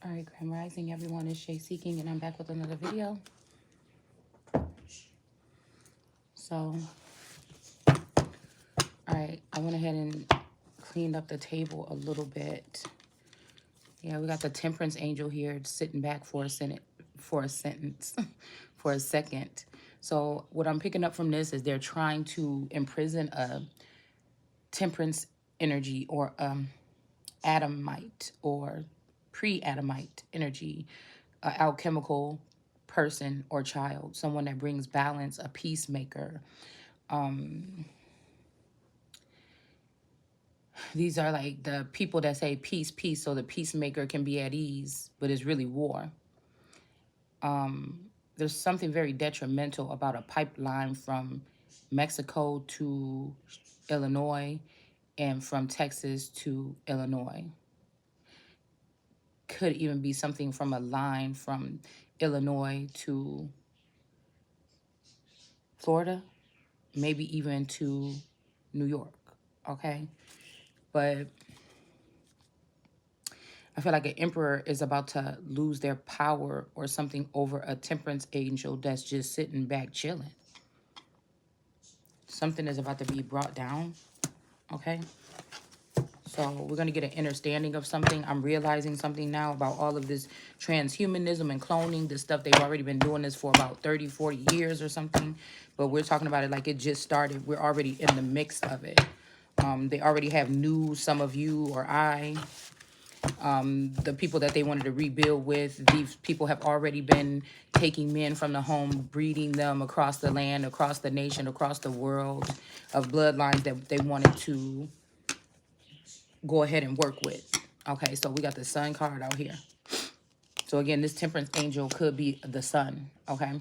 All right, Grand Rising, everyone. It's Shay Seeking, and I'm back with another video. So, all right, I went ahead and cleaned up the table a little bit. Yeah, we got the Temperance Angel here sitting back for a second. So, what I'm picking up from this is they're trying to imprison a temperance energy or Adamite or pre-Adamite energy, alchemical person or child, someone that brings balance, a peacemaker. These are like the people that say peace, peace, so the peacemaker can be at ease, but it's really war. There's something very detrimental about a pipeline from Mexico to Illinois and from Texas to Illinois. Could even be something from a line from Illinois to Florida, maybe even to New York, okay? But I feel like an emperor is about to lose their power or something over a temperance angel that's just sitting back chilling. Something is about to be brought down, okay? So we're going to get an understanding of something. I'm realizing something now about all of this transhumanism and cloning, this stuff. They've already been doing this for about 30, 40 years or something. But we're talking about it like it just started. We're already in the mix of it. They already have news, some of you or I. The people that they wanted to rebuild with, these people have already been taking men from the home, breeding them across the land, across the nation, across the world, of bloodlines that they wanted to go ahead and work with. Okay, so we got the sun card out here. So again, this temperance angel could be the sun, okay?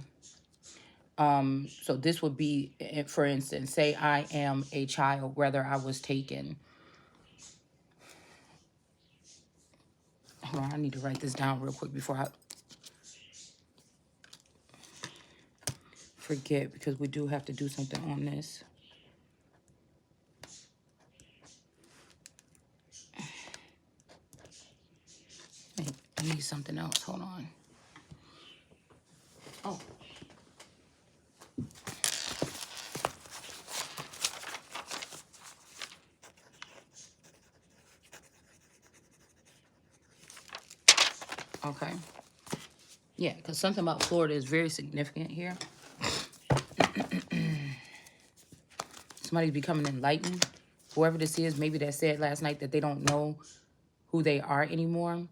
So this would be, for instance, say I am a child, whether I was taken. Hold on, I need to write this down real quick before I forget, because we do have to do something on this. I need something else. Hold on. Oh. Okay. Yeah, because something about Florida is very significant here. Somebody's becoming enlightened. Whoever this is, maybe that said last night that they don't know who they are anymore.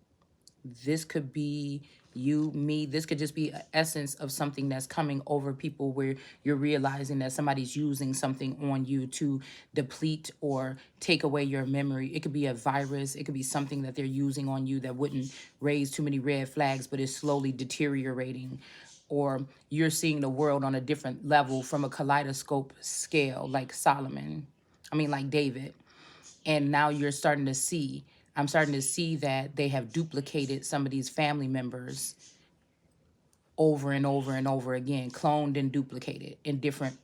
This could be you, me. This could just be an essence of something that's coming over people where you're realizing that somebody's using something on you to deplete or take away your memory. It could be a virus. It could be something that they're using on you that wouldn't raise too many red flags, but is slowly deteriorating. Or you're seeing the world on a different level from a kaleidoscope scale, like like David. And now you're starting to see, I'm starting to see that they have duplicated some of these family members over and over and over again, cloned and duplicated in different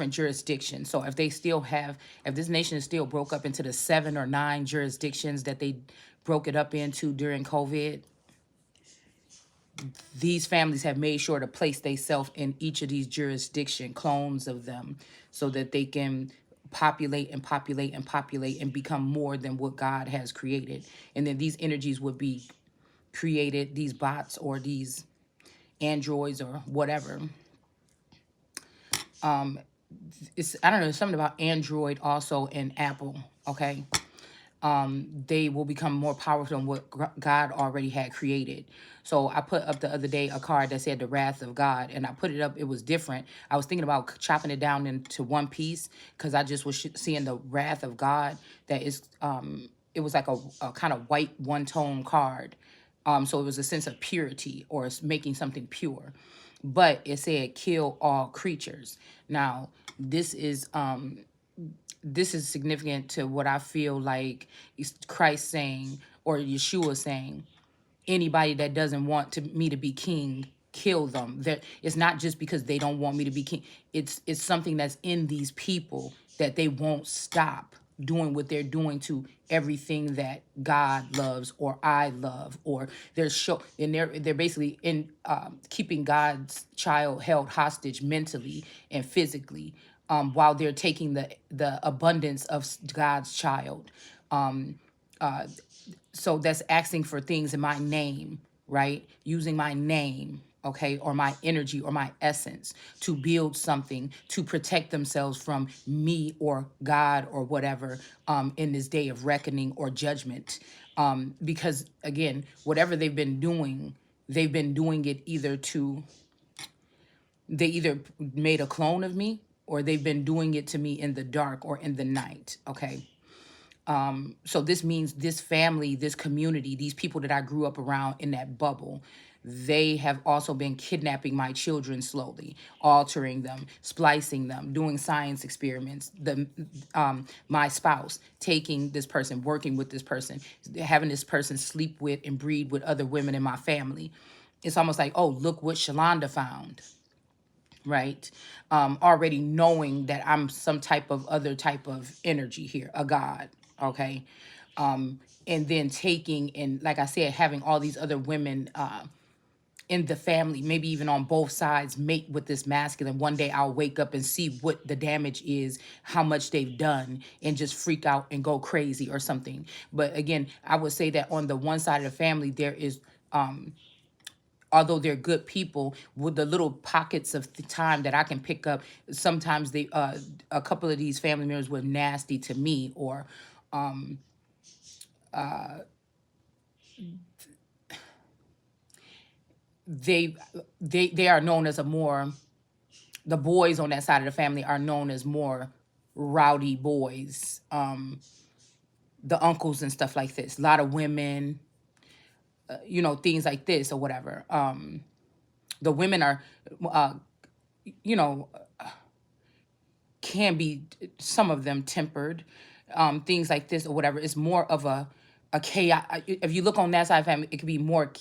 jurisdictions. So if they still have, if this nation is still broke up into the 7 or 9 jurisdictions that they broke it up into during COVID, these families have made sure to place themselves in each of these jurisdiction, clones of them, so that they can populate and populate and populate and become more than what God has created. And then these energies would be created, these bots or these androids or whatever. I don't know, something about Android also and Apple, okay? They will become more powerful than what God already had created. So I put up the other day a card that said the wrath of God, and I put it up. It was different. I was thinking about chopping it down into one piece because I just was seeing the wrath of God. That is, it was like a kind of white one-tone card. So it was a sense of purity or making something pure. But it said kill all creatures. Now, this is significant to what I feel like is Christ saying, or Yeshua saying, anybody that doesn't want me to be king, kill them. That it's not just because they don't want me to be king. It's something that's in these people that they won't stop doing what they're doing to everything that God loves or I love, or they're basically in keeping God's child held hostage mentally and physically, while they're taking the abundance of God's child. Um, uh, so that's asking for things in my name, right? Using my name, okay, or my energy or my essence to build something to protect themselves from me or God or whatever, in this day of reckoning or judgment. Because again, whatever they've been doing it they either made a clone of me, or they've been doing it to me in the dark or in the night, okay? So this means this family, this community, these people that I grew up around in that bubble, they have also been kidnapping my children slowly, altering them, splicing them, doing science experiments. My spouse taking this person, working with this person, having this person sleep with and breed with other women in my family. It's almost like, oh, look what Shalonda found, right? Already knowing that I'm some type of other type of energy here, a god, okay? And then taking and, like I said, having all these other women in the family, maybe even on both sides, mate with this masculine. One day I'll wake up and see what the damage is, how much they've done, and just freak out and go crazy or something. But again, I would say that on the one side of the family, there is although they're good people, with the little pockets of the time that I can pick up, sometimes a couple of these family members were nasty to me, or they they are known as a more, the boys on that side of the family are known as more rowdy boys, the uncles and stuff like this, a lot of women, things like this or whatever. The women are, uh, you know, can be, some of them tempered, things like this or whatever. It's more of a chaos. If you look on that side of the family, it could be more,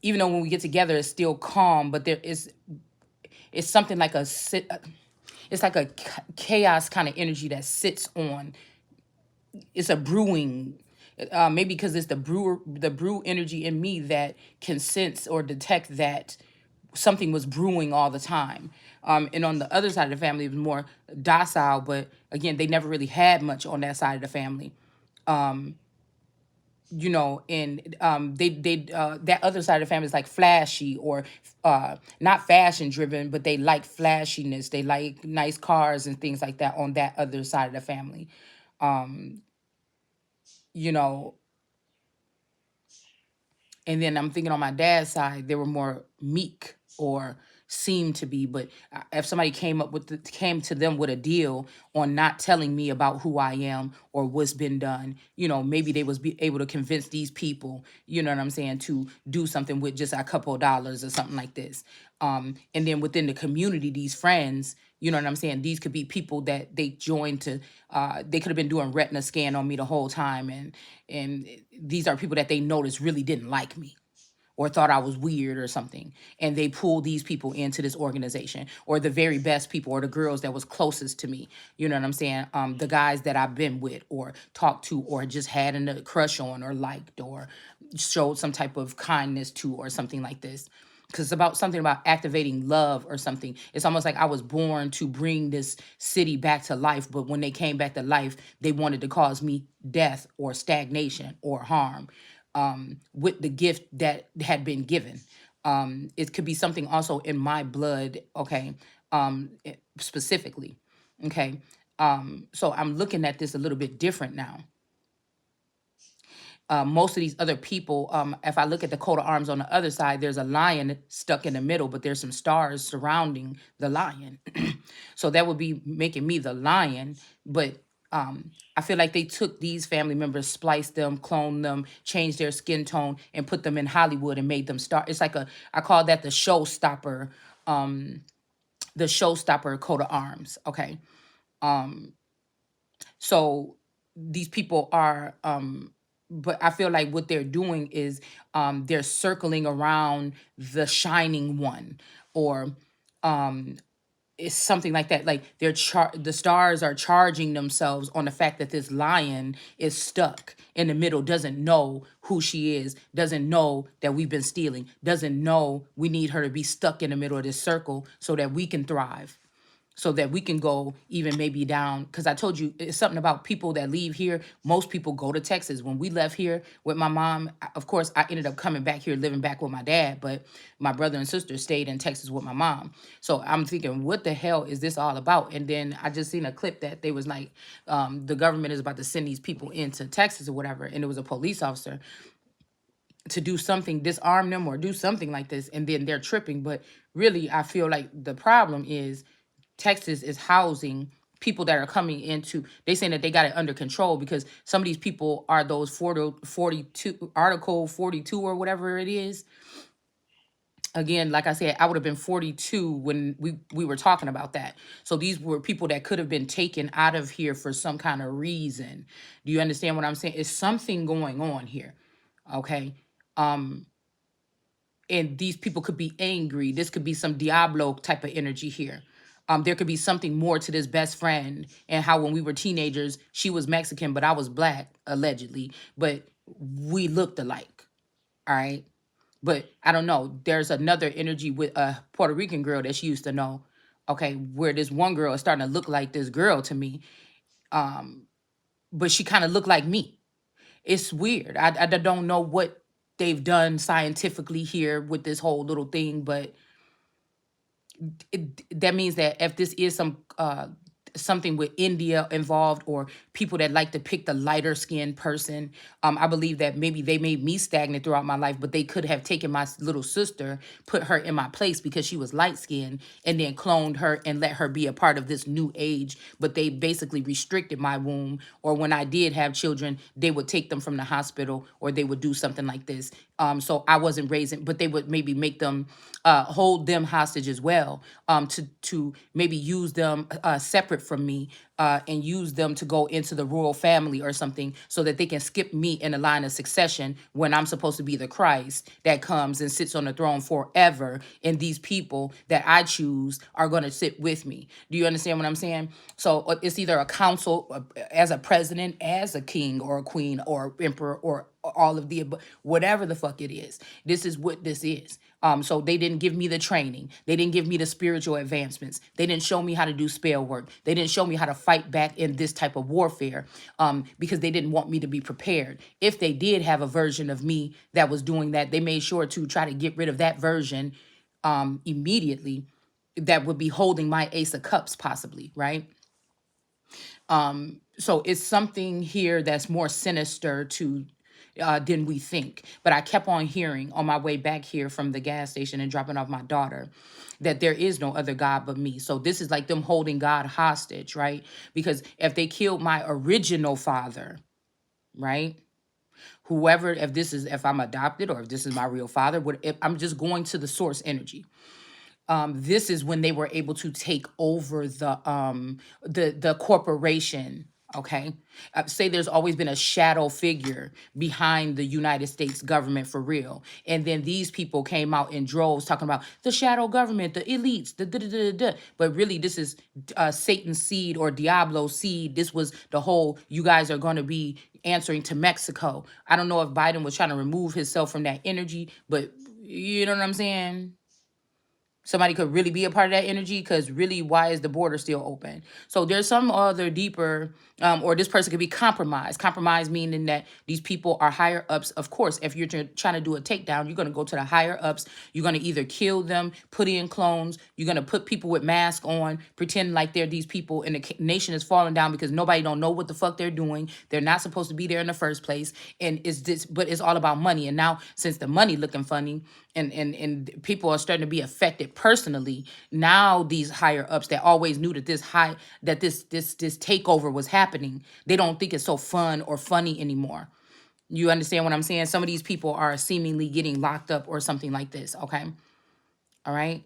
even though when we get together, it's still calm, but it's something like it's like a chaos kind of energy that sits on. It's a brewing. Maybe because it's the brew energy in me that can sense or detect that something was brewing all the time. And on the other side of the family, it was more docile, but again, they never really had much on that side of the family. And that other side of the family is like flashy, or not fashion driven, but they like flashiness. They like nice cars and things like that on that other side of the family. You know, And then I'm thinking on my dad's side, they were more meek, or seemed to be. But if somebody came to them with a deal on not telling me about who I am or what's been done, maybe they was be able to convince these people, you know what I'm saying, to do something with just a couple of dollars or something like this. And then within the community, these friends, you know what I'm saying, these could be people that they joined to, they could have been doing retina scan on me the whole time, and these are people that they noticed really didn't like me or thought I was weird or something. And they pulled these people into this organization, or the very best people, or the girls that was closest to me. You know what I'm saying? The guys that I've been with or talked to or just had a crush on or liked or showed some type of kindness to or something like this. Because it's about something about activating love or something. It's almost like I was born to bring this city back to life, but when they came back to life, they wanted to cause me death or stagnation or harm, with the gift that had been given. It could be something also in my blood, okay, specifically, okay. So I'm looking at this a little bit different now. Most of these other people, if I look at the coat of arms on the other side, there's a lion stuck in the middle, but there's some stars surrounding the lion. So that would be making me the lion. But I feel like they took these family members, spliced them, cloned them, changed their skin tone, and put them in Hollywood and made them star. It's like I call that the showstopper coat of arms. Okay. So these people are, but I feel like what they're doing is, they're circling around the shining one, or it's something like that. Like the stars are charging themselves on the fact that this lion is stuck in the middle, doesn't know who she is, doesn't know that we've been stealing, doesn't know we need her to be stuck in the middle of this circle so that we can thrive, so that we can go even maybe down. Because I told you, it's something about people that leave here. Most people go to Texas. When we left here with my mom, of course, I ended up coming back here, living back with my dad, but my brother and sister stayed in Texas with my mom. So I'm thinking, what the hell is this all about? And then I just seen a clip that they was like, the government is about to send these people into Texas or whatever. And it was a police officer to do something, disarm them or do something like this. And then they're tripping. But really, I feel like the problem is Texas is housing people that are coming into, they saying that they got it under control because some of these people are those 42 Article 42 or whatever it is. Again, like I said, I would have been 42 when we were talking about that. So these were people that could have been taken out of here for some kind of reason. Do you understand what I'm saying? It's something going on here. Okay. And these people could be angry. This could be some Diablo type of energy here. There could be something more to this best friend and how when we were teenagers, she was Mexican, but I was black, allegedly, but we looked alike. All right. But I don't know. There's another energy with a Puerto Rican girl that she used to know. Okay, where this one girl is starting to look like this girl to me. But she kind of looked like me. It's weird. I don't know what they've done scientifically here with this whole little thing, but that means that if this is something with India involved or people that like to pick the lighter skinned person. I believe that maybe they made me stagnant throughout my life, but they could have taken my little sister, put her in my place because she was light skinned, and then cloned her and let her be a part of this new age. But they basically restricted my womb, or when I did have children, they would take them from the hospital or they would do something like this. So I wasn't raising, but they would maybe make them hold them hostage as well, to maybe use them separate from me, and use them to go into the royal family or something so that they can skip me in the line of succession when I'm supposed to be the Christ that comes and sits on the throne forever. And these people that I choose are going to sit with me. Do you understand what I'm saying? So it's either a council, as a president, as a king or a queen or emperor or all of the above, whatever the fuck it is. This is what this is. So they didn't give me the training. They didn't give me the spiritual advancements. They didn't show me how to do spell work. They didn't show me how to fight back in this type of warfare, because they didn't want me to be prepared. If they did have a version of me that was doing that, they made sure to try to get rid of that version immediately, that would be holding my Ace of Cups possibly, right? So it's something here that's more sinister to than we think. But I kept on hearing on my way back here from the gas station and dropping off my daughter that there is no other God but me. So this is like them holding God hostage, right? Because if they killed my original father, right? Whoever, if I'm adopted or if this is my real father, if I'm just going to the source energy, this is when they were able to take over the corporation. Okay, say there's always been a shadow figure behind the United States government for real, and then these people came out in droves talking about the shadow government, the elites, the da da da da. But really, this is Satan's seed or Diablo seed. This was the whole. You guys are going to be answering to Mexico. I don't know if Biden was trying to remove himself from that energy, but you know what I'm saying. Somebody could really be a part of that energy, because really, why is the border still open? So there's some other deeper, or this person could be compromised. Compromised meaning that these people are higher ups. Of course, if you're trying to do a takedown, you're going to go to the higher ups. You're going to either kill them, put in clones. You're going to put people with masks on, pretend like they're these people, and the nation is falling down because nobody don't know what the fuck they're doing. They're not supposed to be there in the first place. And it's this, but it's all about money. And now, since the money looking funny, and people are starting to be affected personally, now these higher ups that always knew that this takeover was happening, they don't think it's so fun or funny anymore. You understand what I'm saying? Some of these people are seemingly getting locked up or something like this. Okay. All right.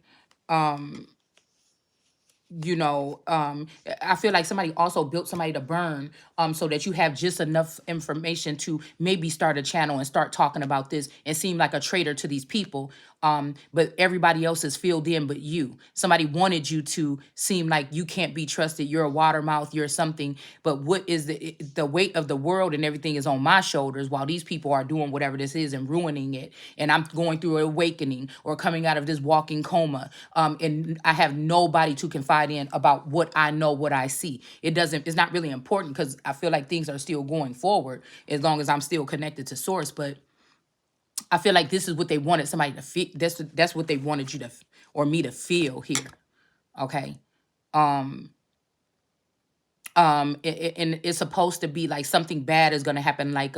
you know, I feel like somebody also built somebody to burn, so that you have just enough information to maybe start a channel and start talking about this and seem like a traitor to these people. But everybody else is filled in but you. Somebody wanted you to seem like you can't be trusted, you're a water mouth, you're something. But what is the weight of the world and everything is on my shoulders, while these people are doing whatever this is and ruining it, and I'm going through an awakening or coming out of this walking coma, and I have nobody to confide in about what I know, what I see. It's not really important, because I feel like things are still going forward as long as I'm still connected to source. But I feel like this is what they wanted somebody to feel. That's what they wanted you to, or me to feel here. Okay. Um, and it's supposed to be like something bad is gonna happen, like,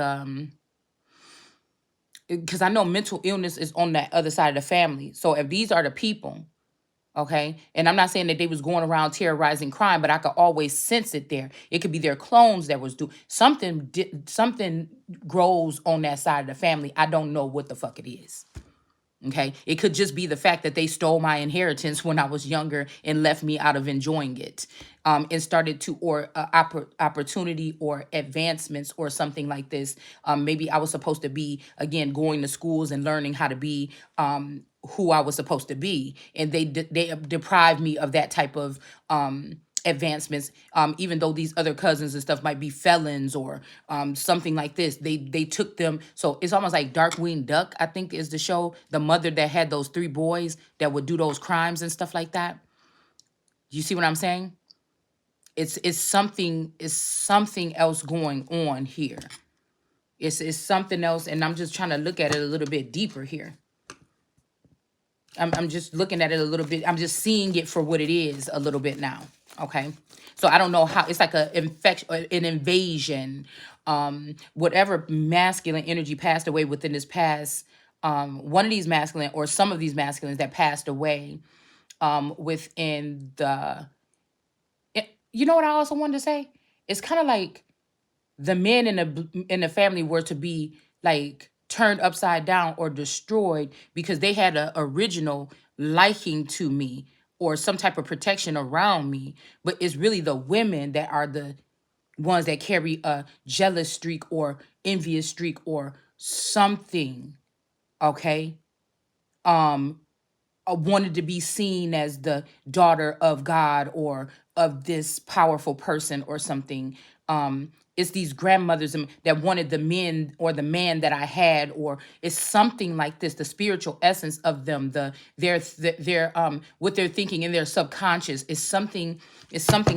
because I know mental illness is on that other side of the family. So if these are the people, okay, and I'm not saying that they was going around terrorizing crime, but I could always sense it there. It could be their clones that was doing something. Something grows on that side of the family. I don't know what the fuck it is. Okay, it could just be the fact that they stole my inheritance when I was younger and left me out of enjoying it, and started to, or opportunity or advancements or something like this. Maybe I was supposed to be, again, going to schools and learning how to be, who I was supposed to be, and they deprived me of that type of advancements, even though these other cousins and stuff might be felons or something like this. They took them. So it's almost like Darkwing Duck, I think, is the show, the mother that had those three boys that would do those crimes and stuff like that. You see what I'm saying? It's something else going on here. It's something else, and I'm just trying to look at it a little bit deeper here. I'm just looking at it a little bit. I'm just seeing it for what it is a little bit now. Okay. So I don't know how it's like a infection, an invasion, whatever masculine energy passed away within this past, one of these masculine or some of these masculines that passed away, within you know what I also wanted to say? It's kind of like the men in the family were to be like turned upside down or destroyed because they had a original liking to me or some type of protection around me. But it's really the women that are the ones that carry a jealous streak or envious streak or something. Okay. um wanted to be seen as the daughter of God or of this powerful person or something. It's these grandmothers that wanted the men or the man that I had, or it's something like this. The spiritual essence of them, their what they're thinking in their subconscious is something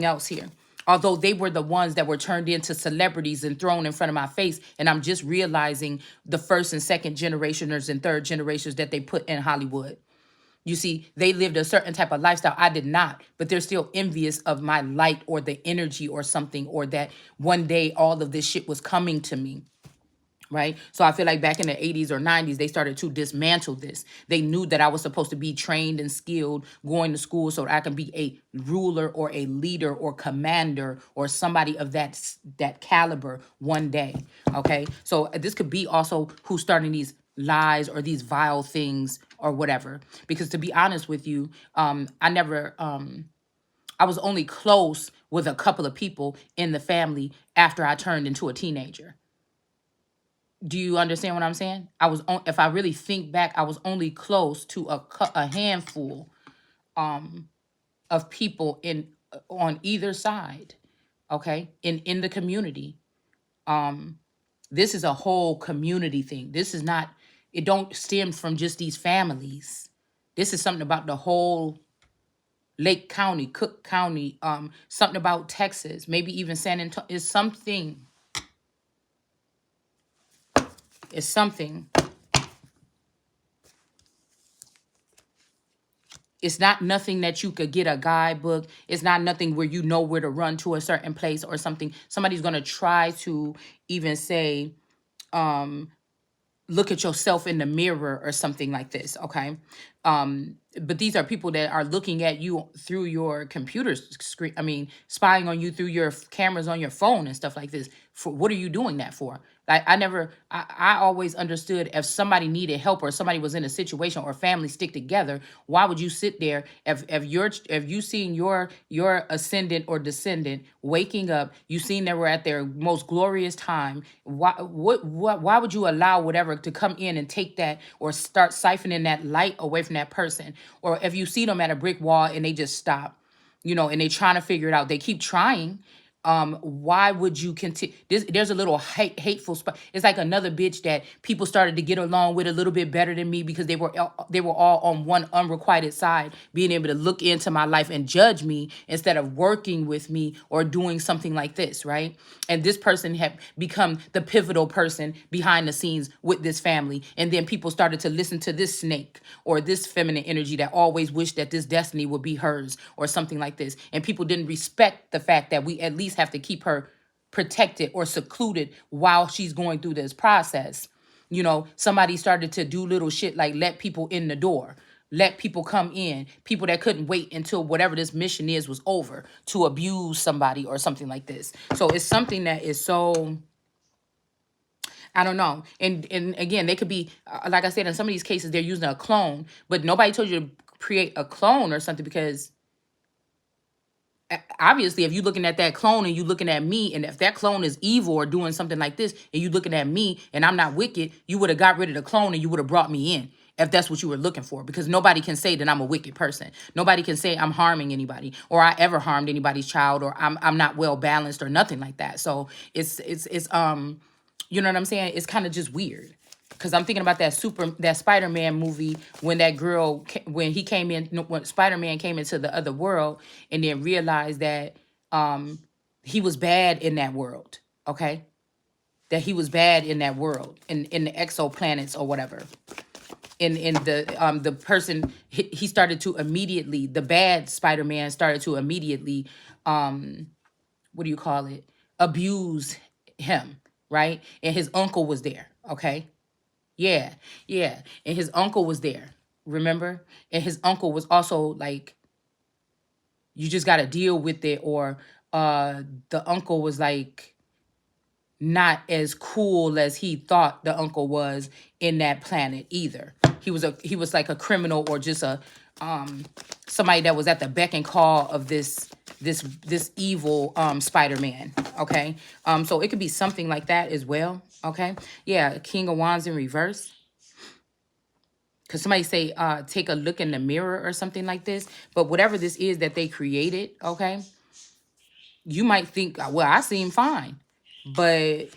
else here. Although they were the ones that were turned into celebrities and thrown in front of my face, and I'm just realizing the first and second generationers and third generations that they put in Hollywood. You see, they lived a certain type of lifestyle. I did not, but they're still envious of my light or the energy or something, or that one day all of this shit was coming to me. Right. So I feel like back in the 80s or 90s, they started to dismantle this. They knew that I was supposed to be trained and skilled, going to school so that I can be a ruler or a leader or commander or somebody of that caliber one day. Okay. So this could be also who's starting these lies or these vile things or whatever. Because to be honest with you, I was only close with a couple of people in the family after I turned into a teenager. Do you understand what I'm saying? If I really think back, I was only close to a handful of people on either side. Okay, in the community. This is a whole community thing. This is not. It don't stem from just these families. This is something about the whole Lake County, Cook County. Something about Texas, maybe even San Antonio. Is something. It's something. It's not nothing that you could get a guidebook. It's not nothing where you know where to run to a certain place or something. Somebody's going to try to even say, look at yourself in the mirror or something like this. Okay. but these are people that are looking at you through your computer screen. I mean, spying on you through your cameras on your phone and stuff like this. For what are you doing that for? I always understood if somebody needed help or somebody was in a situation or family stick together, why would you sit there if you seen your ascendant or descendant waking up, you seen they were at their most glorious time. Why would you allow whatever to come in and take that or start siphoning that light away from that person? Or if you see them at a brick wall and they just stop, and they trying to figure it out, they keep trying. Why would you continue this? There's a little hateful spot. It's like another bitch that people started to get along with a little bit better than me because they were all on one unrequited side, being able to look into my life and judge me instead of working with me or doing something like this, right? And this person had become the pivotal person behind the scenes with this family, and then people started to listen to this snake or this feminine energy that always wished that this destiny would be hers or something like this, and people didn't respect the fact that we at least have to keep her protected or secluded while she's going through this process. Somebody started to do little shit like let people in the door, let people come in, people that couldn't wait until whatever this mission is was over to abuse somebody or something like this. So it's something that is so, I don't know. And again, they could be, like I said, in some of these cases, they're using a clone, but nobody told you to create a clone or something, because obviously if you're looking at that clone and you looking at me, and if that clone is evil or doing something like this and you looking at me and I'm not wicked, you would have got rid of the clone and you would have brought me in if that's what you were looking for, because nobody can say that I'm a wicked person. Nobody can say I'm harming anybody or I ever harmed anybody's child or I'm not well balanced or nothing like that. So it's you know what I'm saying? It's kind of just weird. Because I'm thinking about that Spider-Man movie when that girl, when he came in, when Spider-Man came into the other world and then realized that he was bad in that world, okay? That he was bad in that world, in the exoplanets or whatever. In the person, he started to immediately, the bad Spider-Man started to immediately, what do you call it? Abuse him, right? And his uncle was there, okay? Yeah, yeah. And his uncle was there, remember? And his uncle was also like, you just got to deal with it. Or the uncle was like, not as cool as he thought the uncle was in that planet either. He was like a criminal or just a somebody that was at the beck and call of this evil Spider-Man. Okay. So it could be something like that as well. Okay. Yeah, King of Wands in reverse. Because somebody say take a look in the mirror or something like this. But whatever this is that they created, okay, you might think, well, I seem fine. But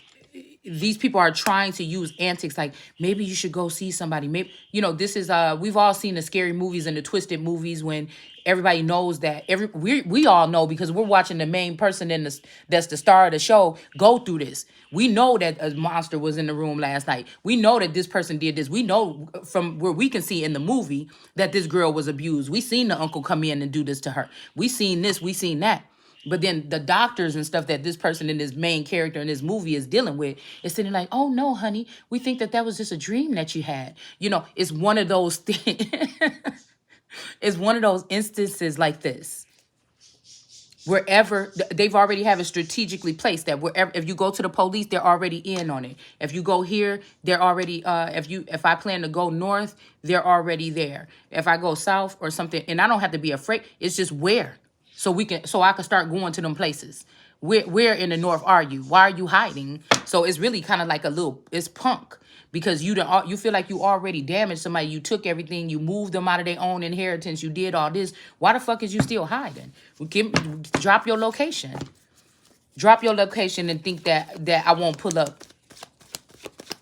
these people are trying to use antics like, maybe you should go see somebody. Maybe, this is, we've all seen the scary movies and the twisted movies when everybody knows that, we all know because we're watching the main person that's the star of the show go through this. We know that a monster was in the room last night. We know that this person did this. We know from where we can see in the movie that this girl was abused. We seen the uncle come in and do this to her. We seen this, we seen that. But then the doctors and stuff that this person in this main character in this movie is dealing with is sitting like, oh, no, honey, we think that was just a dream that you had. It's one of those things. It's one of those instances like this. Wherever they've already have it strategically placed, that wherever, if you go to the police, they're already in on it. If you go here, they're already, if I plan to go north, they're already there. If I go south or something, and I don't have to be afraid, it's just where. So I can start going to them places. Where in the north are you? Why are you hiding? So it's really kind of like it's punk, because you feel like you already damaged somebody. You took everything. You moved them out of their own inheritance. You did all this. Why the fuck is you still hiding? Drop your location. Drop your location and think that I won't pull up.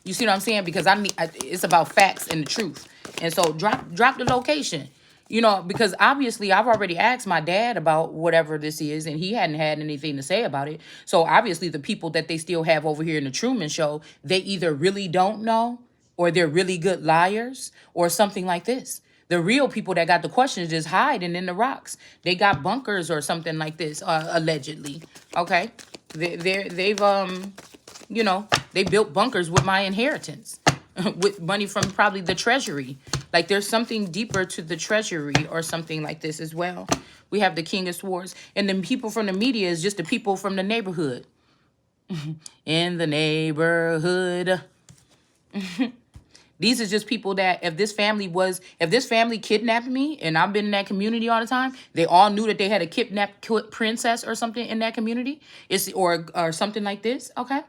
You see what I'm saying? Because it's about facts and the truth. And so drop the location. Because obviously I've already asked my dad about whatever this is, and he hadn't had anything to say about it. So obviously the people that they still have over here in the Truman Show, they either really don't know, or they're really good liars, or something like this. The real people that got the questions just hiding in the rocks. They got bunkers or something like this, allegedly. Okay, they've they built bunkers with my inheritance. With money from probably the treasury. Like there's something deeper to the treasury or something like this as well. We have the King of Swords. And the people from the media is just the people from the neighborhood. In the neighborhood. These are just people that if this family kidnapped me and I've been in that community all the time, they all knew that they had a kidnapped princess or something in that community. Or something like this, okay?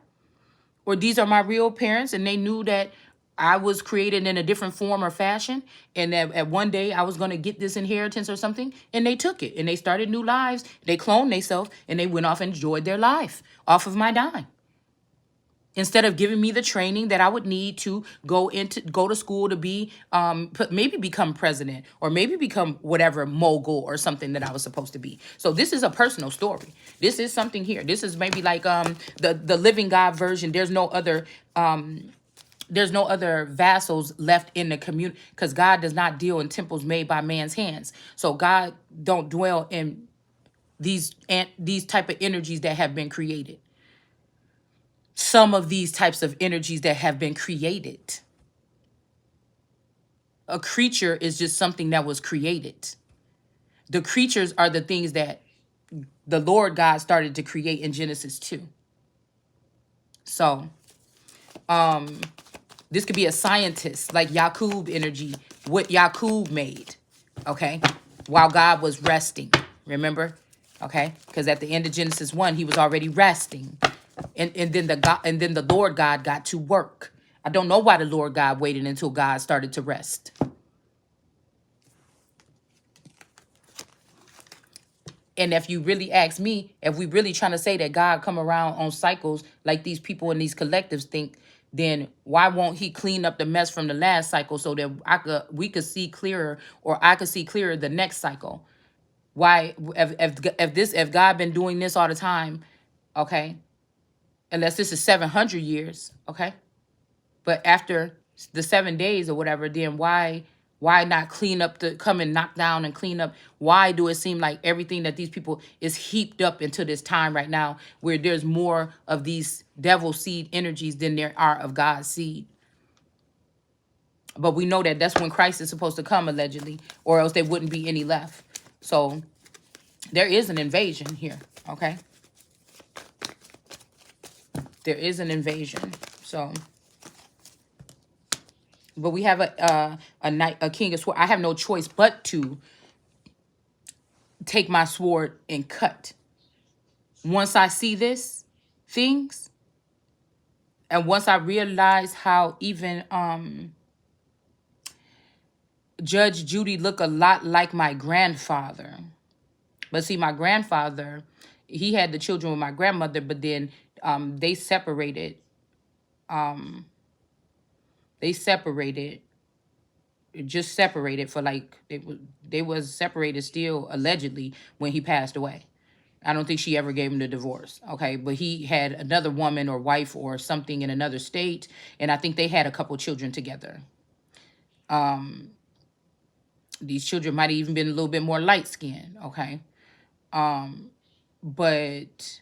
Or these are my real parents and they knew that I was created in a different form or fashion and that at one day I was going to get this inheritance or something, and they took it and they started new lives. They cloned themselves and they went off and enjoyed their life off of my dime. Instead of giving me the training that I would need to go to school to be maybe become president or maybe become whatever mogul or something that I was supposed to be. So this is a personal story. This is something here. This is maybe like the Living God version. There's no other vassals left in the community, because God does not deal in temples made by man's hands. So God don't dwell in these type of energies that have been created. Some of these types of energies that have been created. A creature is just something that was created. The creatures are the things that the Lord God started to create in Genesis 2. So, this could be a scientist, like Yakub energy, what Yakub made, okay? While God was resting, remember? Okay? Because at the end of Genesis 1, he was already resting. And then the Lord God got to work. I don't know why the Lord God waited until God started to rest. And if you really ask me, if we really trying to say that God come around on cycles like these people in these collectives think, then why won't he clean up the mess from the last cycle so that we could see clearer, or I could see clearer the next cycle? Why, if God been doing this all the time, okay? Unless this is 700 years, okay? But after the 7 days or whatever, then why not clean up come and knock down and clean up? Why do it seem like everything that these people is heaped up into this time right now, where there's more of these devil seed energies than there are of God's seed? But we know that that's when Christ is supposed to come, allegedly, or else there wouldn't be any left. So there is an invasion here, okay? There is an invasion. So, but we have a King of Swords. I have no choice but to take my sword and cut. Once I see things, and once I realize how even Judge Judy looked a lot like my grandfather. But see, my grandfather, he had the children with my grandmother, but then they separated. Just separated for like, they was separated still, allegedly, when he passed away. I don't think she ever gave him the divorce, okay? But he had another woman or wife or something in another state, and I think they had a couple children together. These children might have even been a little bit more light-skinned, okay? But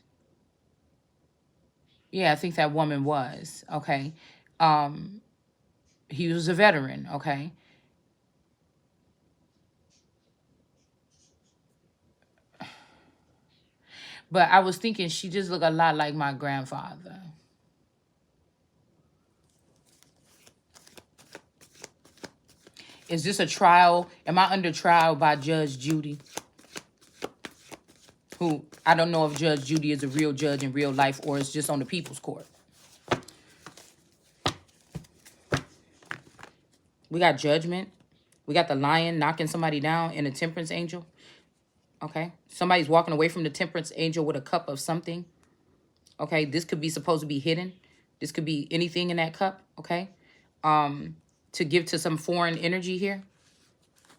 yeah, I think that woman was, okay? He was a veteran, okay? But I was thinking she just looked a lot like my grandfather. Is this a trial? Am I under trial by Judge Judy? Who, I don't know if Judge Judy is a real judge in real life or it's just on the people's court. We got Judgment. We got the Lion knocking somebody down and a Temperance Angel. Okay. Somebody's walking away from the Temperance Angel with a cup of something. Okay. This could be supposed to be hidden. This could be anything in that cup. Okay. To give to some foreign energy here.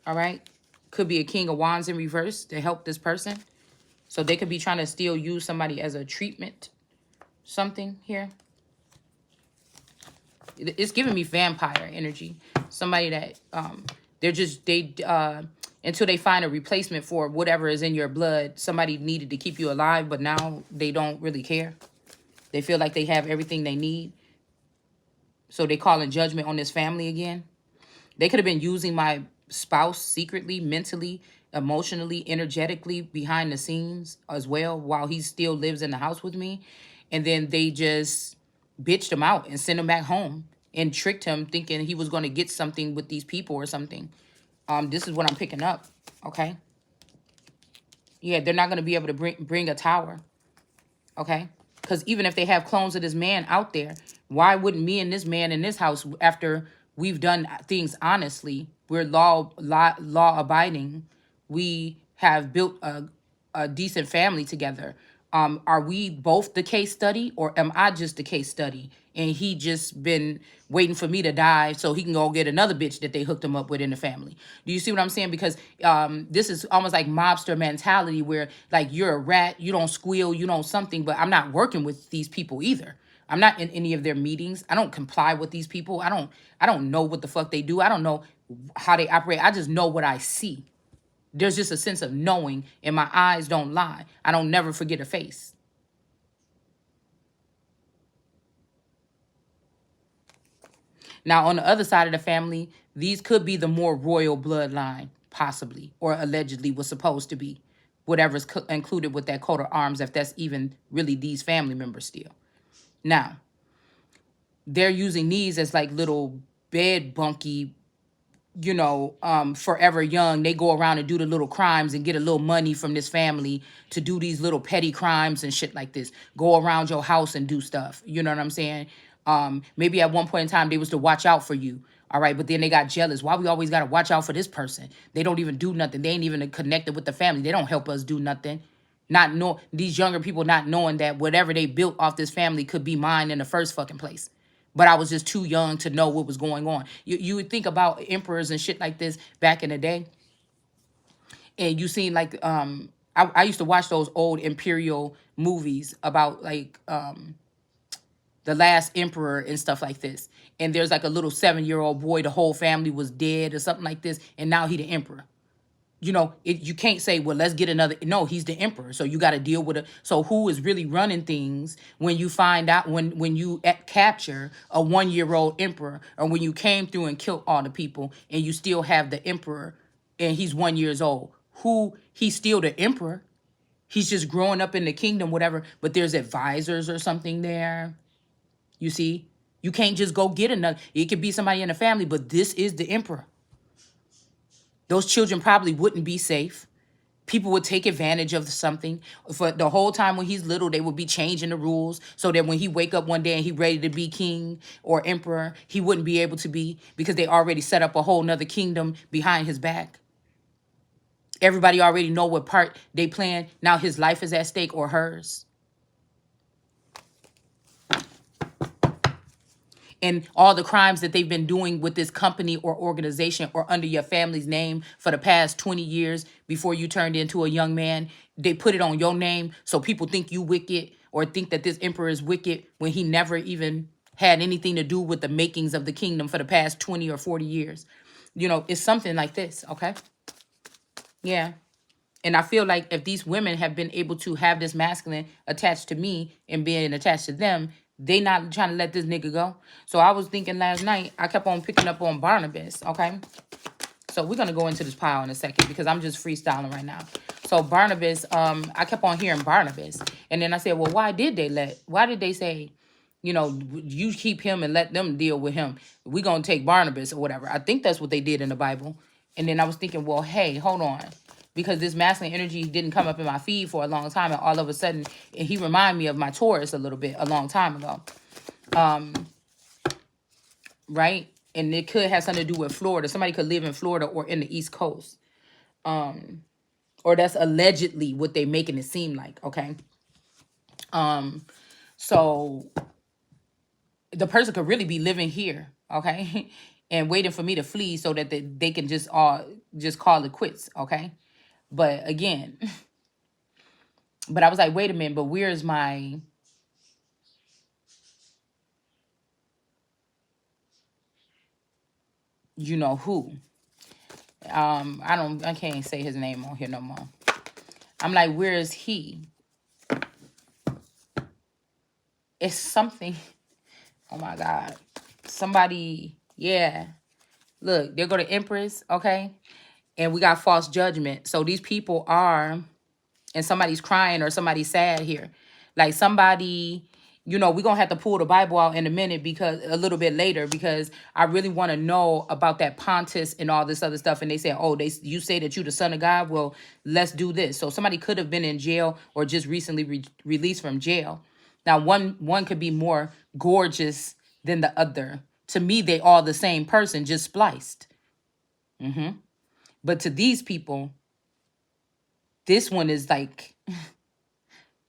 All right. Could be a King of Wands in reverse to help this person. So they could be trying to still use somebody as a treatment. Something here. It's giving me vampire energy. Somebody that until they find a replacement for whatever is in your blood, somebody needed to keep you alive, but now they don't really care. They feel like they have everything they need. So they call in judgment on this family again. They could have been using my spouse secretly, mentally, emotionally, energetically behind the scenes as well while he still lives in the house with me. And then they just bitched him out and sent him back home and tricked him thinking he was going to get something with these people or something. This is what I'm picking up. Okay. Yeah, they're not going to be able to bring a tower. Okay. Because even if they have clones of this man out there, why wouldn't me and this man in this house, after we've done things honestly, we're law abiding, we have built a decent family together. Are we both the case study, or am I just the case study? And he just been waiting for me to die so he can go get another bitch that they hooked him up with in the family. Do you see what I'm saying? Because this is almost like mobster mentality where like you're a rat, you don't squeal, you don't something, but I'm not working with these people either. I'm not in any of their meetings. I don't comply with these people. I don't know what the fuck they do. I don't know how they operate. I just know what I see. There's just a sense of knowing, and my eyes don't lie. I don't never forget a face. Now, on the other side of the family, these could be the more royal bloodline, possibly, or allegedly was supposed to be. Whatever's included with that coat of arms, if that's even really these family members still. Now, they're using these as like little bed bunky, forever young. They go around and do the little crimes and get a little money from this family to do these little petty crimes and shit like this. Go around your house and do stuff. You know what I'm saying? Maybe at one point in time they was to watch out for you. All right, but then they got jealous. Why we always gotta watch out for this person? They don't even do nothing. They ain't even connected with the family. They don't help us do nothing. Not know these younger people not knowing that whatever they built off this family could be mine in the first fucking place. But I was just too young to know what was going on. You would think about emperors and shit like this back in the day, and you seen like I used to watch those old imperial movies about like the last emperor and stuff like this. And there's like a little 7-year-old boy, the whole family was dead or something like this, and now he the emperor. You can't say, well, let's get another. No, he's the emperor, so you got to deal with it. So who is really running things when you find out, when you capture a 1-year-old emperor, or when you came through and killed all the people and you still have the emperor and he's 1 years old? Who He's still the emperor. He's just growing up in the kingdom, whatever, but there's advisors or something there. You see, you can't just go get another. It could be somebody in the family, but this is the emperor. Those children probably wouldn't be safe. People would take advantage of something. For the whole time when he's little, they would be changing the rules so that when he wake up one day and he ready to be king or emperor, he wouldn't be able to be, because they already set up a whole nother kingdom behind his back. Everybody already know what part they plan. Now his life is at stake, or hers. And all the crimes that they've been doing with this company or organization or under your family's name for the past 20 years before you turned into a young man, they put it on your name so people think you wicked or think that this emperor is wicked when he never even had anything to do with the makings of the kingdom for the past 20 or 40 years. It's something like this, okay? Yeah. And I feel like if these women have been able to have this masculine attached to me and being attached to them, they not trying to let this nigga go. So I was thinking last night, I kept on picking up on Barnabas, okay? So we're going to go into this pile in a second because I'm just freestyling right now. So Barnabas, I kept on hearing Barnabas. And then I said, well, why did they say, you keep him and let them deal with him? We're going to take Barnabas or whatever. I think that's what they did in the Bible. And then I was thinking, well, hey, hold on. Because this masculine energy didn't come up in my feed for a long time. And all of a sudden, he reminded me of my Taurus a little bit a long time ago. Right? And it could have something to do with Florida. Somebody could live in Florida or in the East Coast. Or that's allegedly what they making it seem like, okay? So the person could really be living here, okay? And waiting for me to flee so that they can just call it quits, okay? But again, but I was like, wait a minute, but where's my who? I can't say his name on here no more. I'm like, where is he? It's something. Oh my God. Somebody, yeah. Look, there go to Empress, okay? And we got false judgment. So these people are, and somebody's crying or somebody's sad here. Like somebody, we're going to have to pull the Bible out in a minute, because a little bit later, because I really want to know about that Pontus and all this other stuff. And they say, oh, you say that you the son of God. Well, let's do this. So somebody could have been in jail or just recently released from jail. Now, one could be more gorgeous than the other. To me, they all the same person, just spliced. But to these people, this one is like,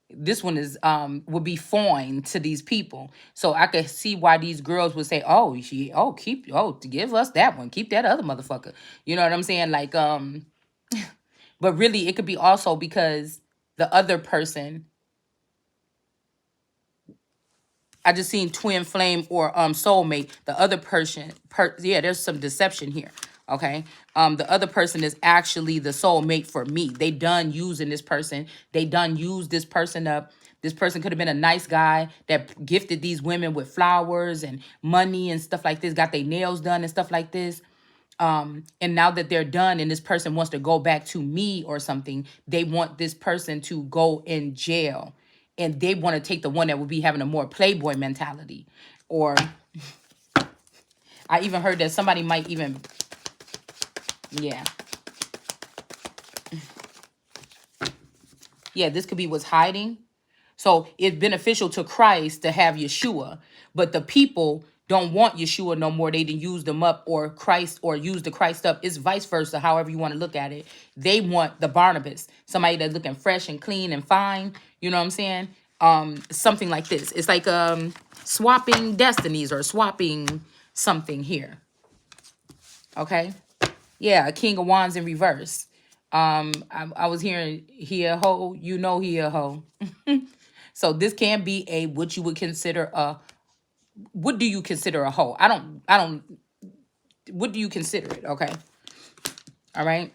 this one is would be foreign to these people. So I could see why these girls would say, to give us that one, keep that other motherfucker. You know what I'm saying? Like, but really it could be also because the other person, I just seen twin flame or soulmate. The other person, yeah, there's some deception here. Okay. The other person is actually the soulmate for me. They done using this person. They done used this person up. This person could have been a nice guy that gifted these women with flowers and money and stuff like this, got their nails done and stuff like this. And now that they're done and this person wants to go back to me or something, they want this person to go in jail. And they want to take the one that would be having a more playboy mentality. Or I even heard that somebody might even, yeah. Yeah, this could be what's hiding. So it's beneficial to Christ to have Yeshua, but the people don't want Yeshua no more. They didn't use them up, or Christ, or use the Christ up. It's vice versa, however you want to look at it. They want the Barnabas, somebody that's looking fresh and clean and fine. You know what I'm saying? Something like this. It's like swapping destinies or swapping something here. Okay? Yeah, a King of Wands in reverse. I was hearing he a hoe, he a hoe. So this can be a what you would consider a, what do you consider a hoe? I don't, what do you consider it? Okay. All right.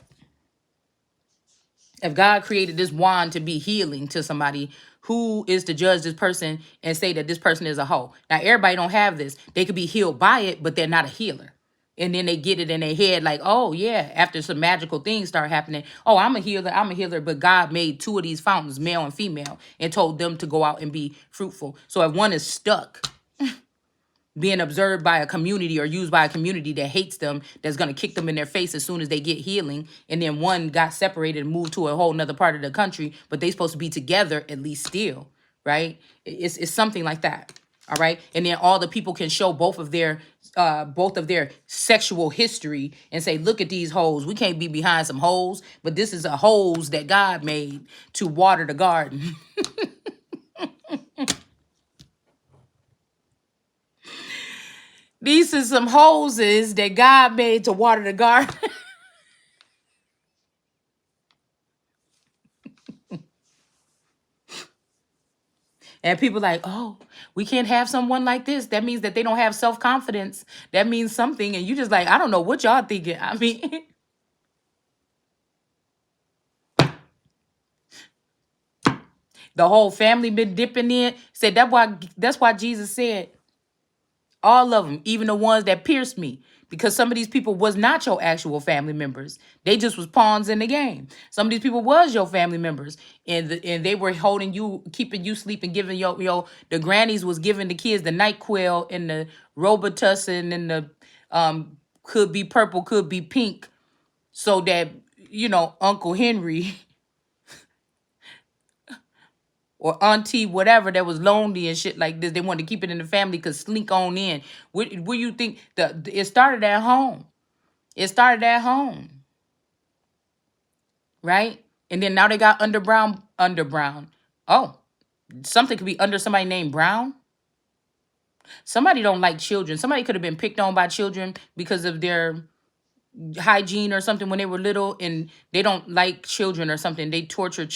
If God created this wand to be healing to somebody, who is to judge this person and say that this person is a hoe? Now, everybody don't have this. They could be healed by it, but they're not a healer. And then they get it in their head like, oh, yeah, after some magical things start happening, oh, I'm a healer. But God made two of these fountains, male and female, and told them to go out and be fruitful. So if one is stuck being observed by a community or used by a community that hates them, that's going to kick them in their face as soon as they get healing, and then one got separated and moved to a whole nother part of the country, but they supposed to be together at least still, right? It's something like that. All right. And then all the people can show both of their sexual history and say, look at these hoes. We can't be behind some hoes, but this is a hose that God made to water the garden. These are some hoses that God made to water the garden. And people like, oh, we can't have someone like this. That means that they don't have self-confidence. That means something. And you just like, I don't know what y'all thinking. I mean, the whole family been dipping in. Said that's why Jesus said, all of them, even the ones that pierced me. Because some of these people was not your actual family members. They just was pawns in the game. Some of these people was your family members. And they were holding you, keeping you sleeping, giving the grannies was giving the kids the NyQuil and the Robitussin and the could be purple, could be pink. So that, Uncle Henry or auntie, whatever, that was lonely and shit like this, they wanted to keep it in the family, could slink on in. Where you think it started at home? It started at home, right? And then now they got under Brown. Oh, something could be under somebody named Brown. Somebody don't like children. Somebody could have been picked on by children because of their hygiene or something when they were little, and they don't like children or something. They torture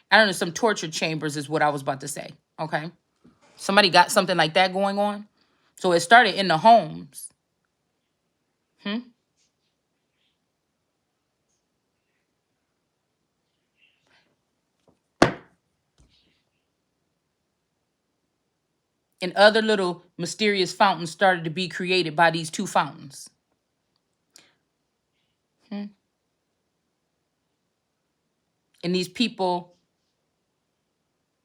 I don't know, some torture chambers is what I was about to say. Okay. Somebody got something like that going on. So it started in the homes. And other little mysterious fountains started to be created by these two fountains. And these people,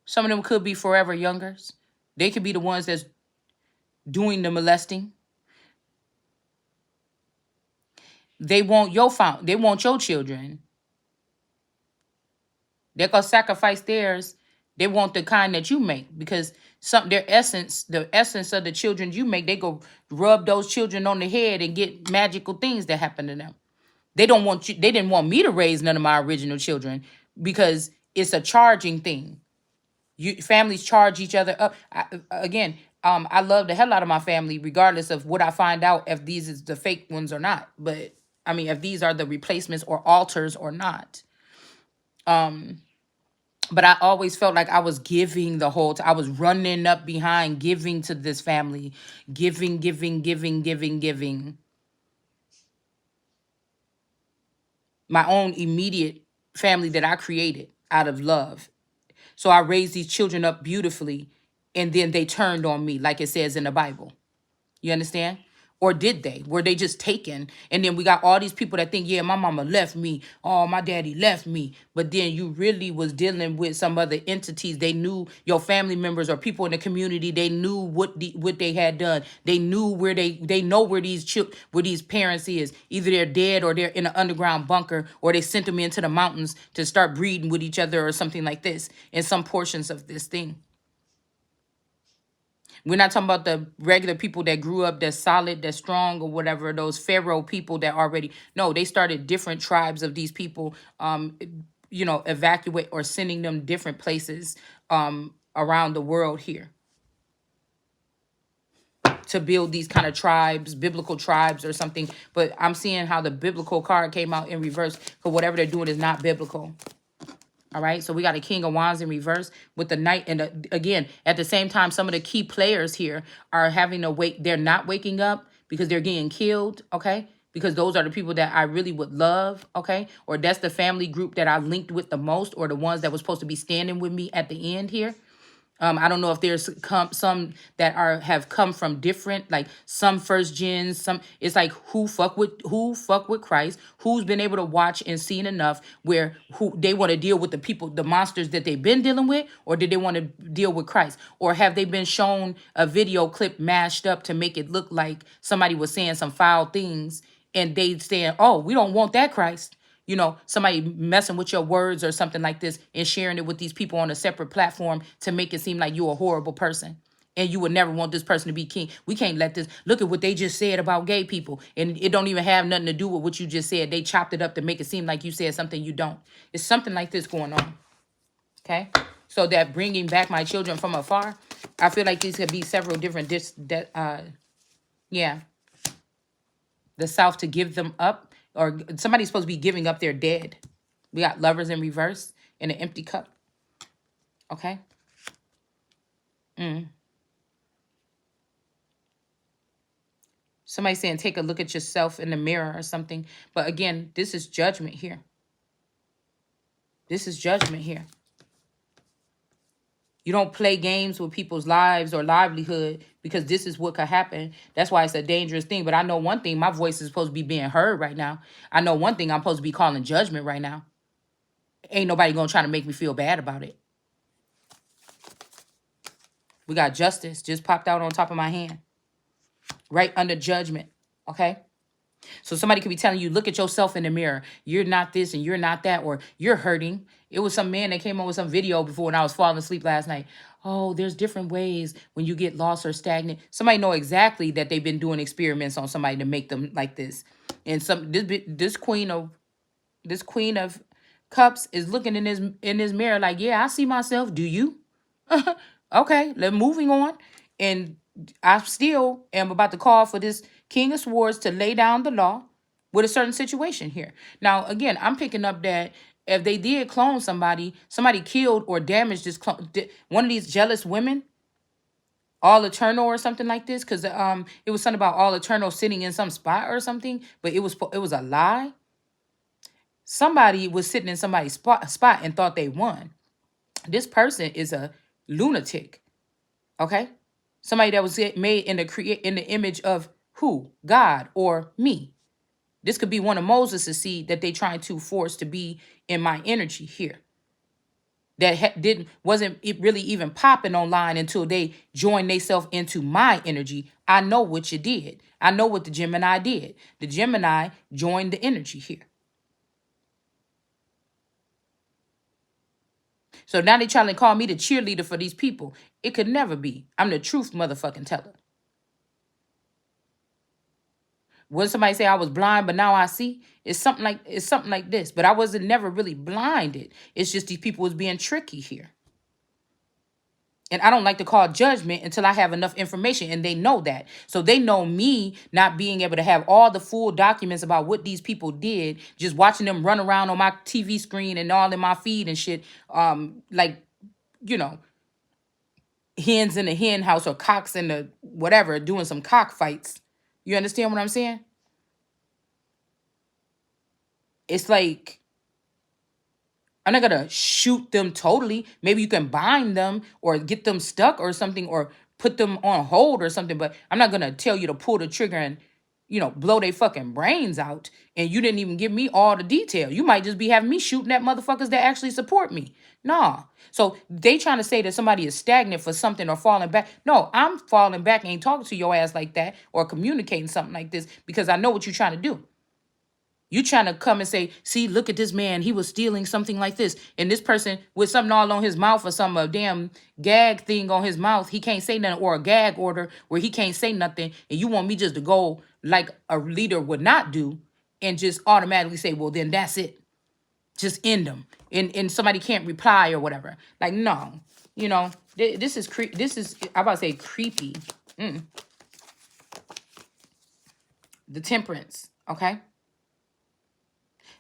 some of them could be forever youngers. They could be the ones that's doing the molesting. They want they want your children. They're gonna sacrifice theirs. They want the kind that you make because the essence of the children you make, they go rub those children on the head and get magical things that happen to them. They don't want you. They didn't want me to raise none of my original children because it's a charging thing. Families charge each other up. I love the hell out of my family, regardless of what I find out if these is the fake ones or not. But I mean, if these are the replacements or alters or not. But I always felt like I was giving the whole time. I was running up behind, giving to this family, giving, giving, giving, giving, giving. My own immediate family that I created out of love. So I raised these children up beautifully, and then they turned on me, like it says in the Bible. You understand? Or did they? Were they just taken? And then we got all these people that think, yeah, my mama left me. Oh, my daddy left me. But then you really was dealing with some other entities. They knew your family members or people in the community. They knew what they had done. They knew where they know where where these parents is. Either they're dead or they're in an underground bunker, or they sent them into the mountains to start breeding with each other or something like this in some portions of this thing. We're not talking about the regular people that grew up that's solid, that's strong, or whatever, those pharaoh people that already, no, they started different tribes of these people, evacuate or sending them different places around the world here to build these kind of tribes, biblical tribes or something. But I'm seeing how the biblical card came out in reverse, because whatever they're doing is not biblical. All right, so we got a King of Wands in reverse with the Knight. And again, at the same time, some of the key players here are having to wake. They're not waking up because they're getting killed, okay? Because those are the people that I really would love, okay? Or that's the family group that I linked with the most, or the ones that was supposed to be standing with me at the end here. I don't know if there's some that have come from different, like some first gens, some it's like who fuck with Christ, who's been able to watch and seen enough where who they want to deal with the people, the monsters that they've been dealing with, or did they want to deal with Christ? Or have they been shown a video clip mashed up to make it look like somebody was saying some foul things and they saying, oh, we don't want that Christ. Somebody messing with your words or something like this and sharing it with these people on a separate platform to make it seem like you're a horrible person and you would never want this person to be king. We can't let this. Look at what they just said about gay people, and it don't even have nothing to do with what you just said. They chopped it up to make it seem like you said something you don't. It's something like this going on. Okay? So that bringing back my children from afar, I feel like these could be several different the South to give them up, or somebody's supposed to be giving up their dead. We got Lovers in reverse and an empty cup. Okay? Somebody saying take a look at yourself in the mirror or something. But again, this is judgment here. This is judgment here. You don't play games with people's lives or livelihood, because this is what could happen. That's why it's a dangerous thing. But I know one thing, my voice is supposed to be being heard right now. I know one thing, I'm supposed to be calling judgment right now. Ain't nobody gonna try to make me feel bad about it. We got justice just popped out on top of my hand. Right under judgment. Okay? So somebody could be telling you, look at yourself in the mirror. You're not this and you're not that, or you're hurting. It was some man that came on with some video before when I was falling asleep last night. Oh, there's different ways when you get lost or stagnant. Somebody know exactly that they've been doing experiments on somebody to make them like this. And this queen of cups is looking in this mirror like, yeah, I see myself. Do you? Okay, let's moving on. And I still am about to call for this King of Swords to lay down the law with a certain situation here. Now, again, I'm picking up that if they did clone somebody killed or damaged this clone, one of these jealous women, All Eternal or something like this, because it was something about All Eternal sitting in some spot or something, but it was a lie. Somebody was sitting in somebody's spot and thought they won. This person is a lunatic. Okay? Somebody that was made in the image of who? God or me. This could be one of Moses' seed that they trying to force to be in my energy here. That wasn't it really even popping online until they joined themselves into my energy. I know what you did. I know what the Gemini did. The Gemini joined the energy here. So now they trying to call me the cheerleader for these people. It could never be. I'm the truth motherfucking teller. When somebody say I was blind, but now I see, it's something like this. But I wasn't never really blinded. It's just these people was being tricky here. And I don't like to call judgment until I have enough information, and they know that. So they know me not being able to have all the full documents about what these people did, just watching them run around on my TV screen and all in my feed and shit, like, you know, hens in the hen house or cocks in the whatever, doing some cockfights. You understand what I'm saying? It's like, I'm not gonna shoot them totally. Maybe you can bind them or get them stuck or something, or put them on hold or something. But I'm not gonna tell you to pull the trigger and, blow their fucking brains out. And you didn't even give me all the detail. You might just be having me shooting at motherfuckers that actually support me. Nah. So they trying to say that somebody is stagnant for something or falling back. No, I'm falling back and ain't talking to your ass like that or communicating something like this because I know what you're trying to do. You trying to come and say, see, look at this man. He was stealing something like this. And this person with something all on his mouth or some a damn gag thing on his mouth, he can't say nothing, or a gag order where he can't say nothing. And you want me just to go like a leader would not do and just automatically say, well, then that's it. Just end them. And somebody can't reply or whatever. Like, no, this is I'm about to say creepy. The temperance. Okay.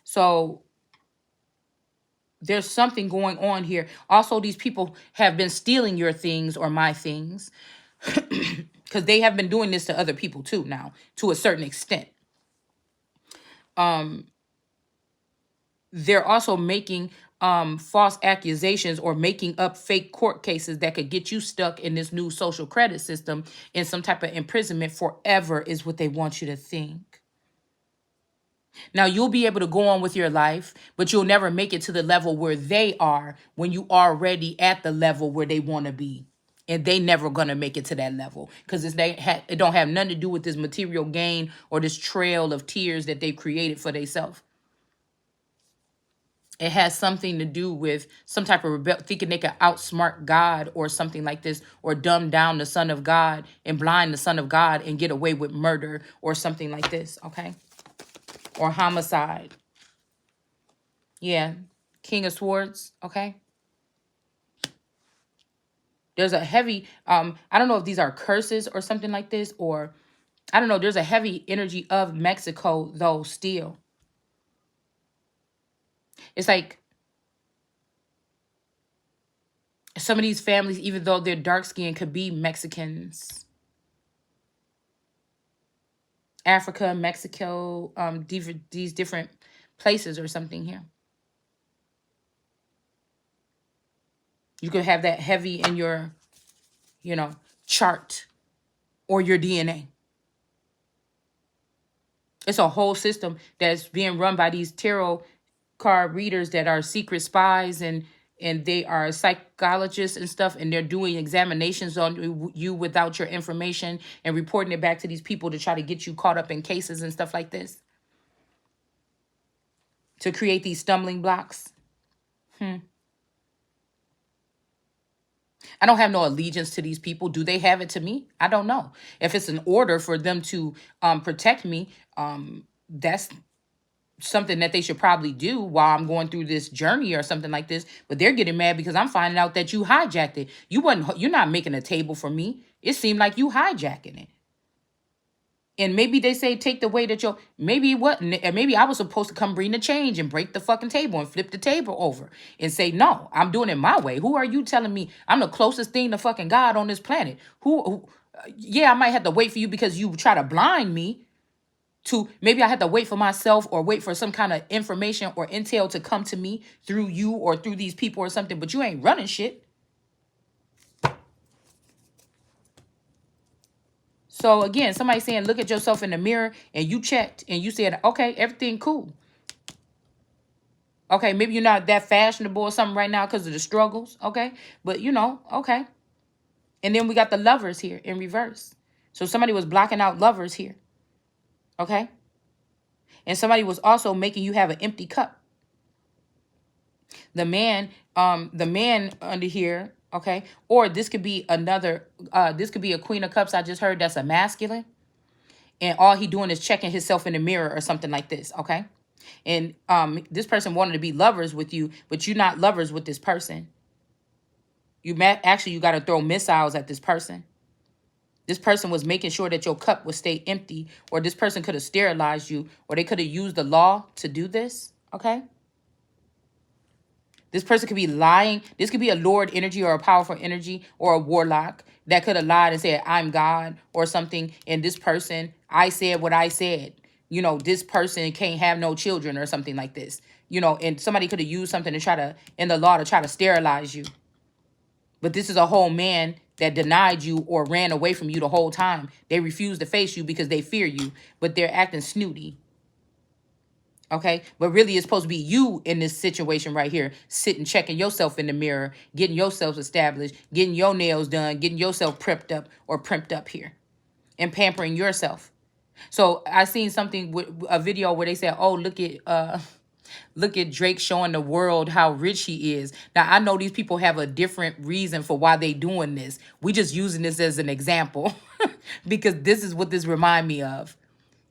So there's something going on here. Also, these people have been stealing your things or my things because they have been doing this to other people too now, to a certain extent. They're also making false accusations or making up fake court cases that could get you stuck in this new social credit system in some type of imprisonment forever is what they want you to think. Now, you'll be able to go on with your life, but you'll never make it to the level where they are when you are already at the level where they want to be. And they never going to make it to that level because it don't have nothing to do with this material gain or this trail of tears that they've created for themselves. It has something to do with some type of thinking they can outsmart God or something like this, or dumb down the Son of God and blind the Son of God and get away with murder or something like this, okay? Or homicide. Yeah. King of Swords. Okay. There's a heavy, I don't know if these are curses or something like this, or I don't know. There's a heavy energy of Mexico though still. It's like some of these families, even though they're dark skinned, could be Mexicans. Africa, Mexico, these different places or something here. You could have that heavy in your, chart or your DNA. It's a whole system that's being run by these tarot card readers that are secret spies and they are psychologists and stuff, and they're doing examinations on you without your information and reporting it back to these people to try to get you caught up in cases and stuff like this. To create these stumbling blocks. I don't have no allegiance to these people. Do they have it to me? I don't know. If it's an order for them to protect me, that's something that they should probably do while I'm going through this journey or something like this. But they're getting mad because I'm finding out that you hijacked it. You're not making a table for me. It seemed like you hijacking it. And maybe they say take the way that maybe I was supposed to come bring the change and break the fucking table and flip the table over and say, no, I'm doing it my way. Who are you telling me I'm the closest thing to fucking God on this planet? Yeah, I might have to wait for you because you try to blind me to, maybe I have to wait for myself or wait for some kind of information or intel to come to me through you or through these people or something, but you ain't running shit. So again, somebody saying, look at yourself in the mirror and you checked and you said, okay, everything cool. Okay, maybe you're not that fashionable or something right now because of the struggles. Okay, but you know, okay. And then we got the lovers here in reverse. So somebody was blocking out lovers here. Okay. And somebody was also making you have an empty cup. The man under here, okay, or this could be another, this could be a queen of cups. I just heard that's a masculine, and all he doing is checking himself in the mirror or something like this, okay. And this person wanted to be lovers with you, but you're not lovers with this person. Actually, you got to throw missiles at this person. This person was making sure that your cup would stay empty, or this person could have sterilized you, or they could have used the law to do this, okay. This person could be lying. This could be a Lord energy or a powerful energy or a warlock that could have lied and said, I'm God or something. And this person, I said what I said. You know, this person can't have no children or something like this. You know, and somebody could have used something to try to, in the law, to try to sterilize you. But this is a whole man that denied you or ran away from you the whole time. They refuse to face you because they fear you, but they're acting snooty. Okay, but really it's supposed to be you in this situation right here, sitting, checking yourself in the mirror, getting yourself established, getting your nails done, getting yourself prepped up or primped up here and pampering yourself. So I seen something with a video where they said, oh, look at Drake showing the world how rich he is. Now, I know these people have a different reason for why they doing this. We just using this as an example because this is what this remind me of.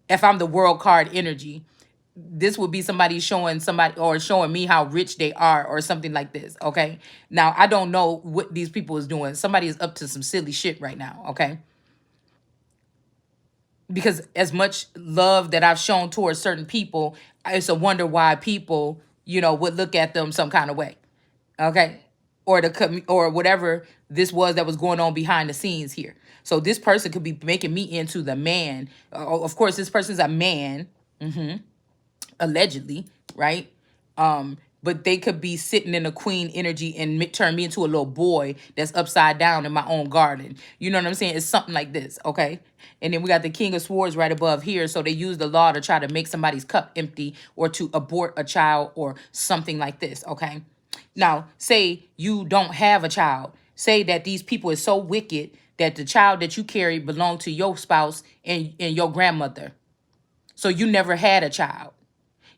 If I'm the world card energy, this would be somebody showing somebody or showing me how rich they are or something like this, okay? Now, I don't know what these people is doing. Somebody is up to some silly shit right now, okay? Because as much love that I've shown towards certain people, it's a wonder why people, you know, would look at them some kind of way, okay? Or whatever this was that was going on behind the scenes here. So this person could be making me into the man. Of course, this person's a man. Allegedly, right? But they could be sitting in a queen energy and turn me into a little boy that's upside down in my own garden. You know what I'm saying? It's something like this, okay? And then we got the King of Swords right above here. So they use the law to try to make somebody's cup empty or to abort a child or something like this, okay? Now, say you don't have a child. Say that these people is so wicked that the child that you carry belonged to your spouse and your grandmother. So you never had a child.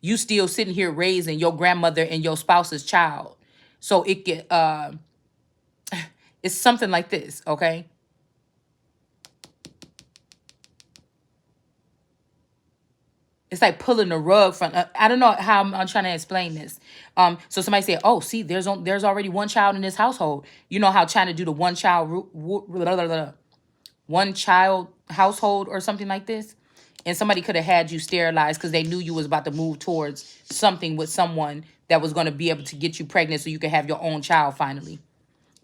You still sitting here raising your grandmother and your spouse's child. So it get it's something like this, okay? It's like pulling the rug from I don't know how I'm trying to explain this. So somebody said, "Oh, see, there's already one child in this household." You know how China do the one child household or something like this? And somebody could have had you sterilized because they knew you was about to move towards something with someone that was going to be able to get you pregnant so you could have your own child finally.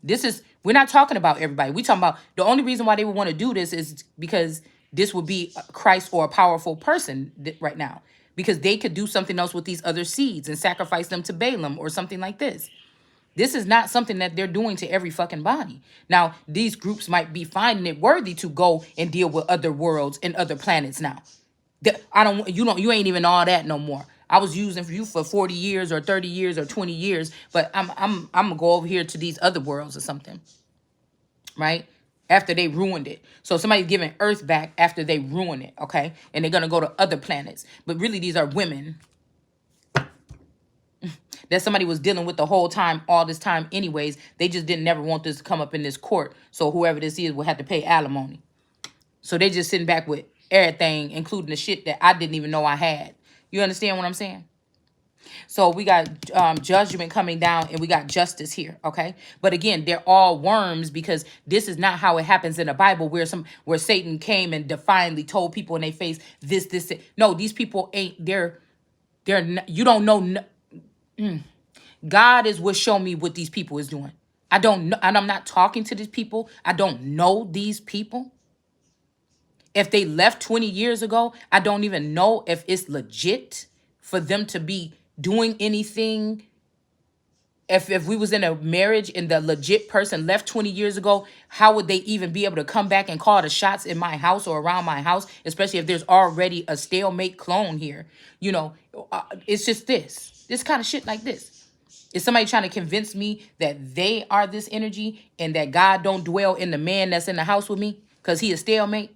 We're not talking about everybody. We talking about the only reason why they would want to do this is because this would be Christ or a powerful person right now. Because they could do something else with these other seeds and sacrifice them to Balaam or something like this. This is not something that they're doing to every fucking body. Now, these groups might be finding it worthy to go and deal with other worlds and other planets now. You ain't even all that no more. I was using for you for 40 years or 30 years or 20 years, but I'm gonna go over here to these other worlds or something. Right? After they ruined it. So somebody's giving Earth back after they ruin it, okay? And they're gonna go to other planets. But really these are women that somebody was dealing with the whole time, all this time anyways. They just didn't never want this to come up in this court. So whoever this is will have to pay alimony. So they just sitting back with everything, including the shit that I didn't even know I had. You understand what I'm saying? So we got judgment coming down and we got justice here, okay? But again, they're all worms because this is not how it happens in the Bible where Satan came and defiantly told people in their face, this. No, these people ain't, you don't know. God is what showed me what these people is doing. I don't know, and I'm not talking to these people. I don't know these people. If they left 20 years ago, I don't even know if it's legit for them to be doing anything If we was in a marriage and the legit person left 20 years ago, how would they even be able to come back and call the shots in my house or around my house, especially if there's already a stalemate clone here? You know, it's just this kind of shit like this. Is somebody trying to convince me that they are this energy and that God don't dwell in the man that's in the house with me because he is stalemate?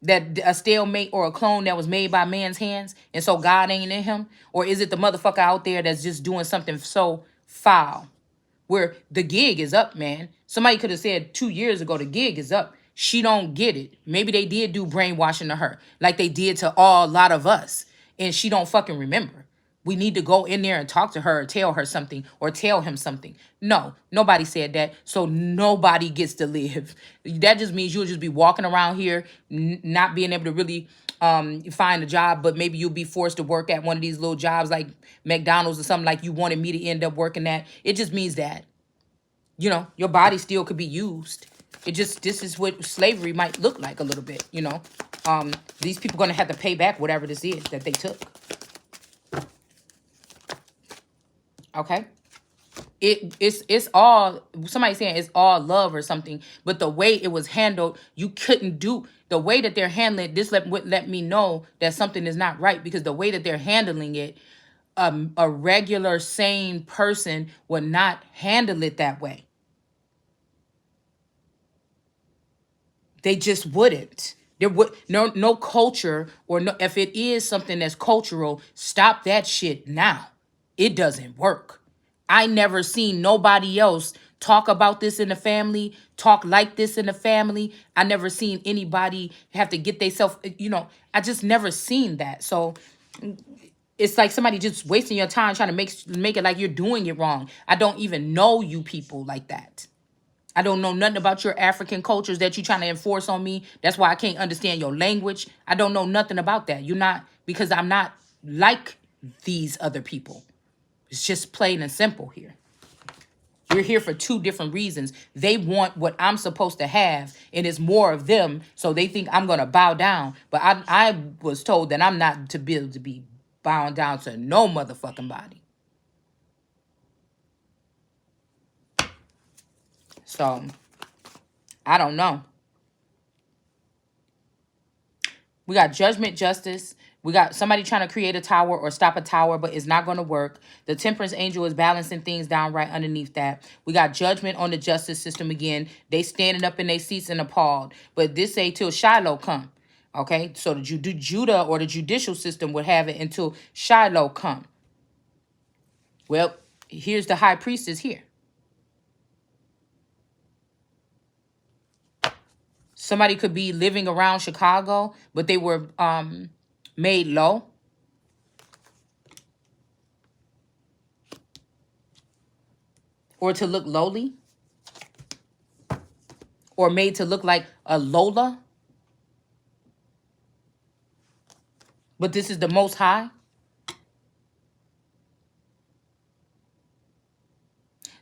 That a stalemate or a clone that was made by man's hands, and so God ain't in him? Or is it the motherfucker out there that's just doing something so foul? Where the gig is up, man. Somebody could have said 2 years ago, the gig is up. She don't get it. Maybe they did do brainwashing to her, like they did to a lot of us, and she don't fucking remember. We need to go in there and talk to her or tell her something or tell him something. No, nobody said that. So nobody gets to live. That just means you'll just be walking around here, not being able to really find a job, but maybe you'll be forced to work at one of these little jobs like McDonald's or something like you wanted me to end up working at. It just means that, you know, your body still could be used. This is what slavery might look like a little bit, you know. These people going to have to pay back whatever this is that they took. Okay, it's all, somebody saying it's all love or something, but the way it was handled, you couldn't do the way that they're handling this. Let me know that something is not right, because the way that they're handling it, a regular sane person would not handle it that way. They just wouldn't. There would no culture, or no, if it is something that's cultural, stop that shit now. It doesn't work. I never seen nobody else talk about this in the family, talk like this in the family. I never seen anybody have to get themselves, you know, I just never seen that. So it's like somebody just wasting your time trying to make it like you're doing it wrong. I don't even know you people like that. I don't know nothing about your African cultures that you're trying to enforce on me. That's why I can't understand your language. I don't know nothing about that. You're not, because I'm not like these other people. It's just plain and simple here. We're here for two different reasons. They want what I'm supposed to have, and it's more of them, so they think I'm going to bow down. But I was told that I'm not to be able to be bowing down to no motherfucking body. So, I don't know. We got judgment, justice. We got somebody trying to create a tower or stop a tower, but it's not going to work. The temperance angel is balancing things down right underneath that. We got judgment on the justice system again. They standing up in their seats and appalled. But this say till Shiloh come. Okay, so the Judah or the judicial system would have it until Shiloh come. Well, here's the high priestess here. Somebody could be living around Chicago, but they were made low. Or to look lowly. Or made to look like a Lola. But this is the Most High.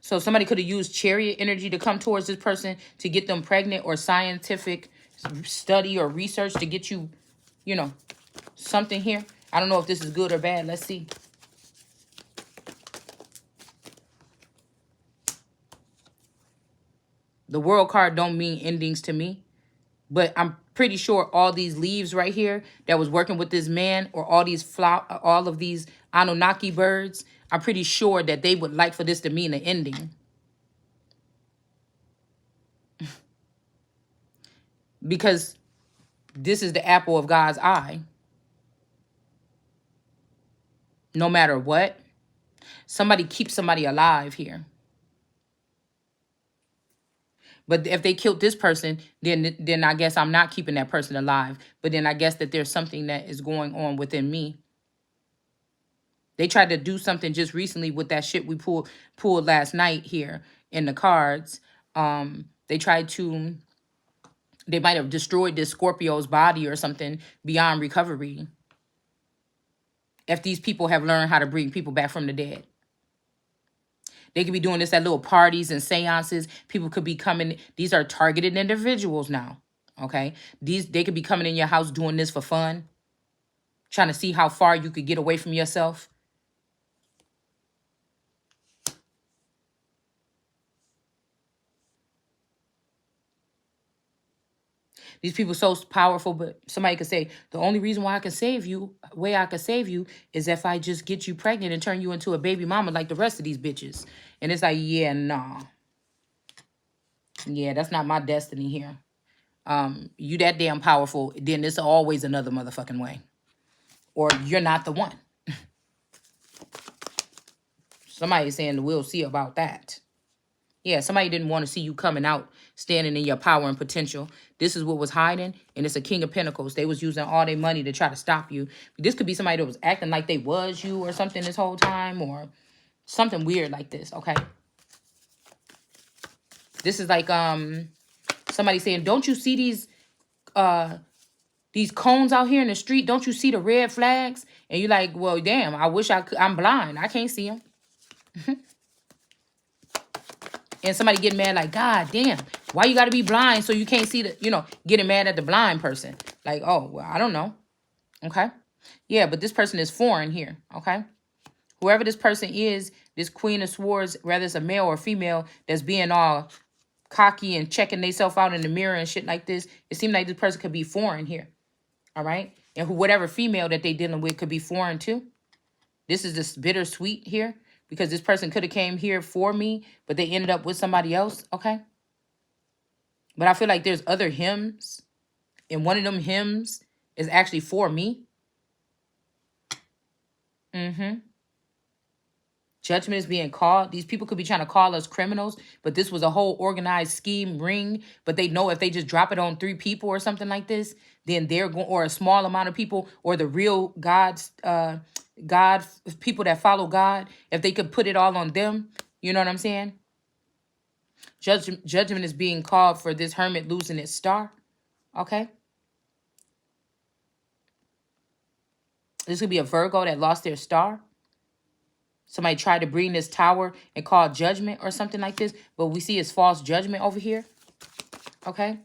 So somebody could have used chariot energy to come towards this person to get them pregnant, or scientific study or research to get you, you know, something here. I don't know if this is good or bad. Let's see. The world card don't mean endings to me, but I'm pretty sure all these leaves right here that was working with this man, or all of these Anunnaki birds, I'm pretty sure that they would like for this to mean an ending. Because this is the apple of God's eye. No matter what, somebody keeps somebody alive here. But if they killed this person, then I guess I'm not keeping that person alive. But then I guess that there's something that is going on within me. They tried to do something just recently with that shit we pulled last night here in the cards. They might have destroyed this Scorpio's body or something beyond recovery. If these people have learned how to bring people back from the dead. They could be doing this at little parties and seances. People could be coming. These are targeted individuals now. Okay. They could be coming in your house doing this for fun. Trying to see how far you could get away from yourself. These people so powerful, but somebody could say, the only reason why I can save you, way I can save you, is if I just get you pregnant and turn you into a baby mama like the rest of these bitches. And it's like, yeah, nah. Yeah, that's not my destiny here. You that damn powerful, then there's always another motherfucking way. Or you're not the one. Somebody's saying we'll see about that. Yeah, somebody didn't want to see you coming out, standing in your power and potential. This is what was hiding, and it's a King of Pentacles. They was using all their money to try to stop you. This could be somebody that was acting like they was you or something this whole time, or something weird like this, okay? This is like somebody saying, don't you see these cones out here in the street? Don't you see the red flags? And you're like, well, damn, I wish I could. I'm blind. I can't see them. And somebody getting mad like, God damn, why you got to be blind so you can't see the, getting mad at the blind person. Like, oh, well, I don't know. Okay. Yeah, but this person is foreign here. Okay. Whoever this person is, this Queen of Swords, whether it's a male or female that's being all cocky and checking themselves out in the mirror and shit like this, it seems like this person could be foreign here. All right. And whatever female that they dealing with could be foreign too. This is this bittersweet here. Because this person could have came here for me, but they ended up with somebody else, okay? But I feel like there's other hymns, and one of them hymns is actually for me. Judgment is being called. These people could be trying to call us criminals, but this was a whole organized scheme ring. But they know if they just drop it on 3 people or something like this, then they're going, or a small amount of people, or the real God people that follow God, if they could put it all on them, you know what I'm saying? Judgment is being called for this hermit losing its star. Okay. This could be a Virgo that lost their star. Somebody tried to bring this tower and call judgment or something like this, but we see it's false judgment over here. Okay.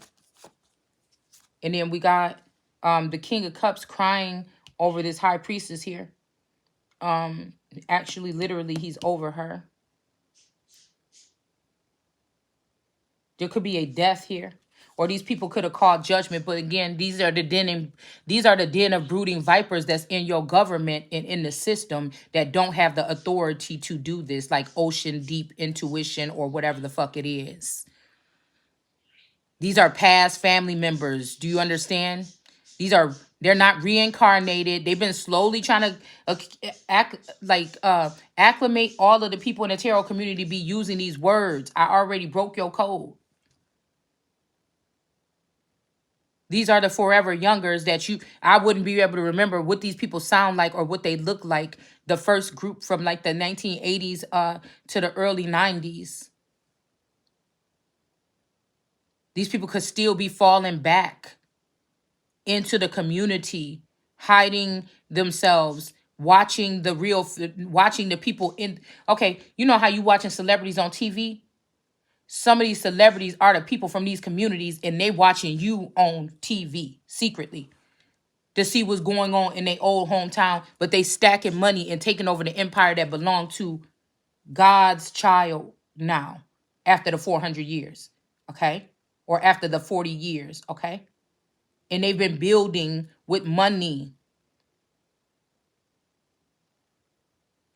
And then we got the King of Cups crying over this high priestess here. Actually, literally, he's over her. There could be a death here, or these people could have called judgment. But again, these are the den of brooding vipers that's in your government and in the system that don't have the authority to do this, like ocean deep intuition or whatever the fuck it is. These are past family members. Do you understand? They're not reincarnated. They've been slowly trying to acclimate all of the people in the tarot community to be using these words. I already broke your code. These are the forever youngers that I wouldn't be able to remember what these people sound like or what they look like. The first group from like the 1980s to the early 90s. These people could still be falling back into the community, hiding themselves, watching the people in. Okay, you know how you watching celebrities on TV? Some of these celebrities are the people from these communities, and they watching you on TV secretly to see what's going on in their old hometown, but they stacking money and taking over the empire that belonged to God's child now after the 400 years, okay? Or after the 40 years, okay? And they've been building with money.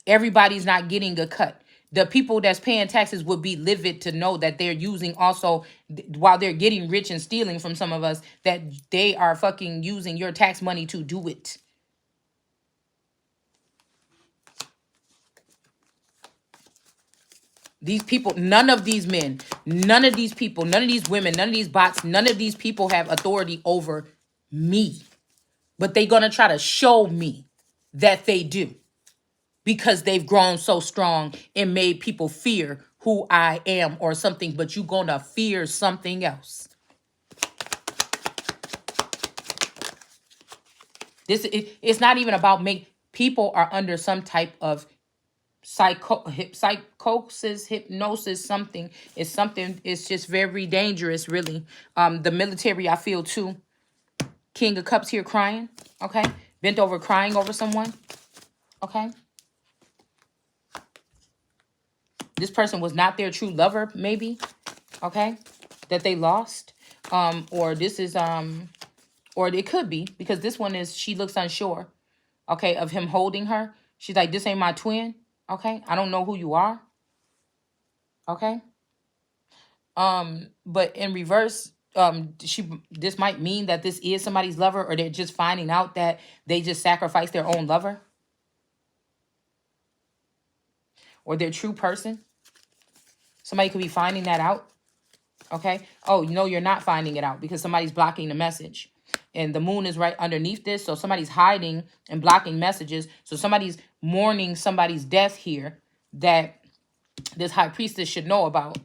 Everybody's not getting a cut. The people that's paying taxes would be livid to know that they're using also, while they're getting rich and stealing from some of us, that they are fucking using your tax money to do it. These people, none of these men, none of these people, none of these women, none of these bots, none of these people have authority over me. But they're going to try to show me that they do. Because they've grown so strong and made people fear who I am or something, but you're going to fear something else. It's not even about people are under some type of psychosis, hypnosis, something. It's just very dangerous, really. The military, I feel too. King of Cups here crying, okay? Bent over crying over someone, okay? This person was not their true lover, maybe, okay, that they lost. Or this is, or it could be, because this one is, she looks unsure, okay, of him holding her. She's like, this ain't my twin, okay? I don't know who you are, okay? But in reverse, this might mean that this is somebody's lover, or they're just finding out that they just sacrificed their own lover or their true person. Somebody could be finding that out, okay? Oh, no, you're not finding it out because somebody's blocking the message. And the moon is right underneath this, so somebody's hiding and blocking messages. So somebody's mourning somebody's death here that this high priestess should know about.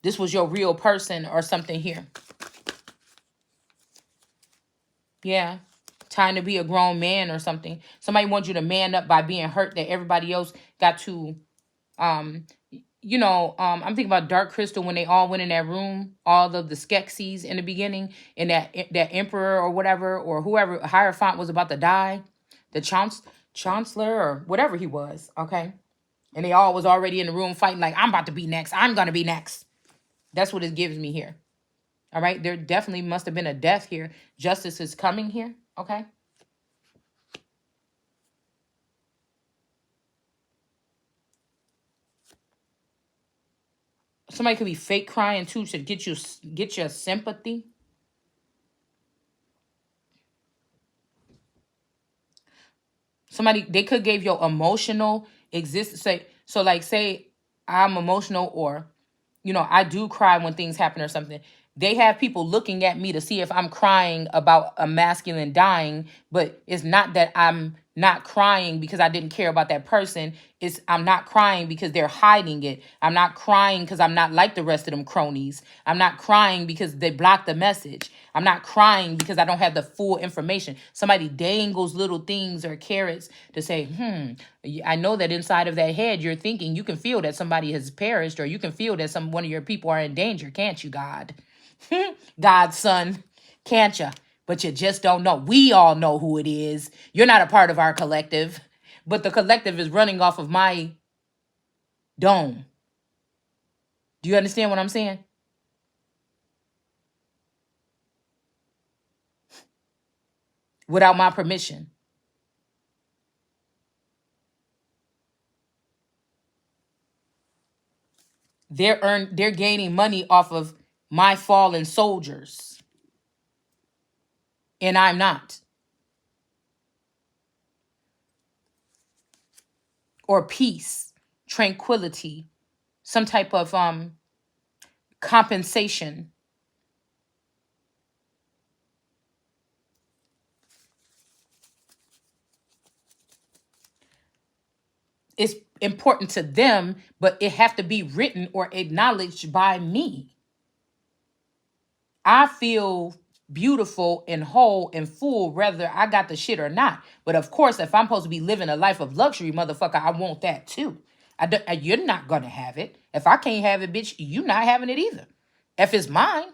This was your real person or something here. Yeah. Time to be a grown man or something. Somebody wants you to man up by being hurt that everybody else got to, I'm thinking about Dark Crystal when they all went in that room, all of the Skeksis in the beginning, and that emperor or whatever, or whoever, Hierophant was about to die, the chancellor or whatever he was, okay? And they all was already in the room fighting like, I'm about to be next. I'm going to be next. That's what it gives me here. All right? There definitely must have been a death here. Justice is coming here, okay? Somebody could be fake crying too to get your sympathy. Somebody, they could give your emotional existence. Say I'm emotional, or I do cry when things happen or something. They have people looking at me to see if I'm crying about a masculine dying, but it's not that I'm not crying because I didn't care about that person. It's I'm not crying because they're hiding it. I'm not crying because I'm not like the rest of them cronies. I'm not crying because they blocked the message. I'm not crying because I don't have the full information. Somebody dangles little things or carrots to say, I know that inside of that head you're thinking, you can feel that somebody has perished, or you can feel that one of your people are in danger, can't you, God? God's son, can't you? But you just don't know. We all know who it is. You're not a part of our collective, but the collective is running off of my dome. Do you understand what I'm saying? Without my permission. They're gaining money off of my fallen soldiers. And I'm not. Or peace, tranquility, some type of compensation. It's important to them, but it have to be written or acknowledged by me. I feel beautiful and whole and full whether I got the shit or not. But of course, if I'm supposed to be living a life of luxury, motherfucker, I want that too. You're not gonna have it. If I can't have it, bitch, you not having it either. If it's mine.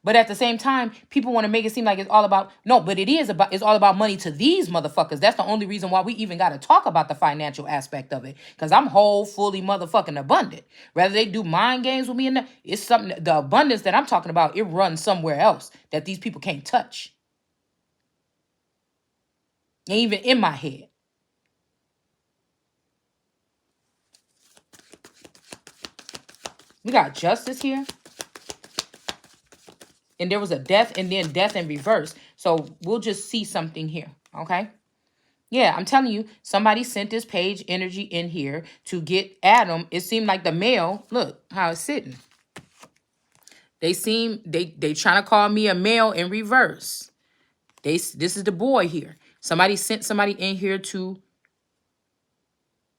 But at the same time, people want to make it seem like it's all about, no, but it's all about money to these motherfuckers. That's the only reason why we even got to talk about the financial aspect of it. Because I'm whole, fully motherfucking abundant. Whether they do mind games with me or not, it's something, the abundance that I'm talking about, it runs somewhere else that these people can't touch. And even in my head. We got justice here. And there was a death and then death in reverse. So we'll just see something here. Okay. Yeah, I'm telling you, somebody sent this page energy in here to get Adam. It seemed like the male, look how it's sitting. They trying to call me a male in reverse. This is the boy here. Somebody sent somebody in here to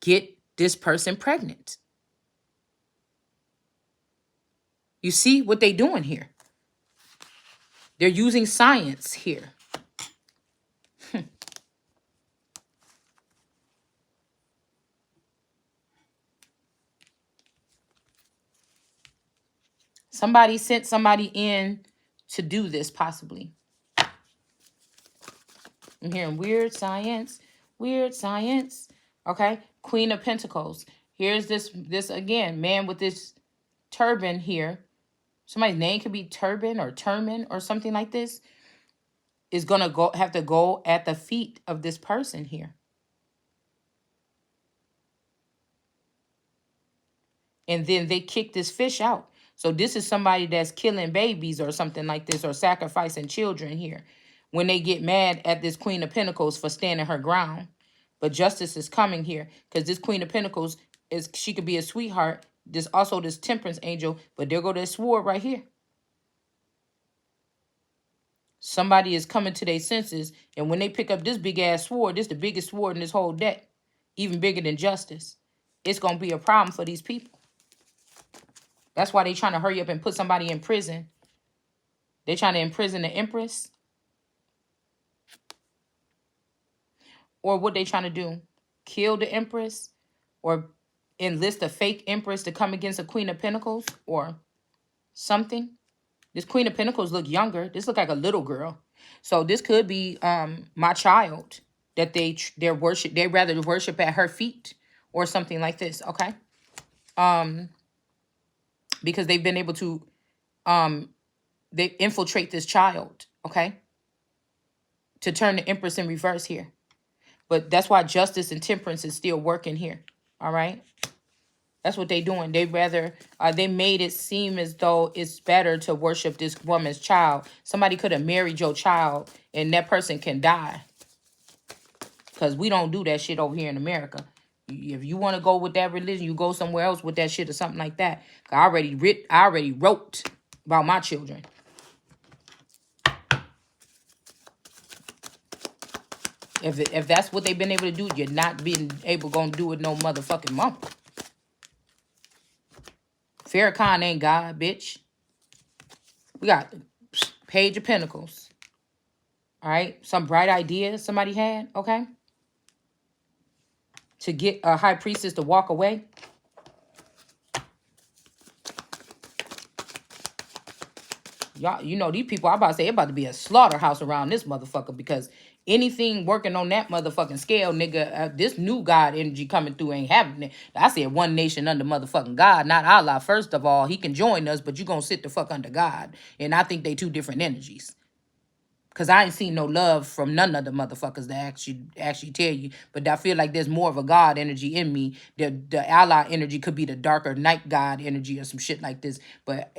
get this person pregnant. You see what they doing here? They're using science here. Somebody sent somebody in to do this, possibly. I'm hearing weird science. Okay. Queen of Pentacles. Here's this again, man with this turban here. Somebody's name could be Turban or Turman or something like this. Is gonna have to go at the feet of this person here. And then they kick this fish out. So this is somebody that's killing babies or something like this, or sacrificing children here when they get mad at this Queen of Pentacles for standing her ground. But justice is coming here because this Queen of Pentacles is, she could be a sweetheart. There's also this Temperance angel, but there go that sword right here. Somebody is coming to their senses, and when they pick up this big ass sword, this is the biggest sword in this whole deck, even bigger than justice. It's gonna be a problem for these people. That's why they trying to hurry up and put somebody in prison. They trying to imprison the Empress. Or what they trying to do? Kill the Empress? Or enlist a fake Empress to come against a Queen of Pentacles? Or something? This Queen of Pentacles look younger. This look like a little girl. So this could be my child that they rather worship at her feet or something like this, okay? Because they've been able to they infiltrate this child, okay? To turn the Empress in reverse here. But that's why justice and temperance is still working here, all right? That's what they doing. They rather, they made it seem as though it's better to worship this woman's child. Somebody could have married your child and that person can die. Because we don't do that shit over here in America. If you want to go with that religion, you go somewhere else with that shit or something like that. I already wrote about my children. If that's what they've been able to do, you're not being able to do it no motherfucking mama. Farrakhan ain't God, bitch. We got Page of Pentacles. All right. Some bright idea somebody had, okay? To get a high priestess to walk away. Y'all, you know, these people, I'm about to say, it about to be a slaughterhouse around this motherfucker because anything working on that motherfucking scale, nigga, this new God energy coming through ain't having it. I said one nation under motherfucking God, not Allah. First of all, he can join us, but you gonna sit the fuck under God. And I think they two different energies. Because I ain't seen no love from none of the motherfuckers that actually tell you. But I feel like there's more of a God energy in me. The Allah energy could be the darker night God energy or some shit like this. But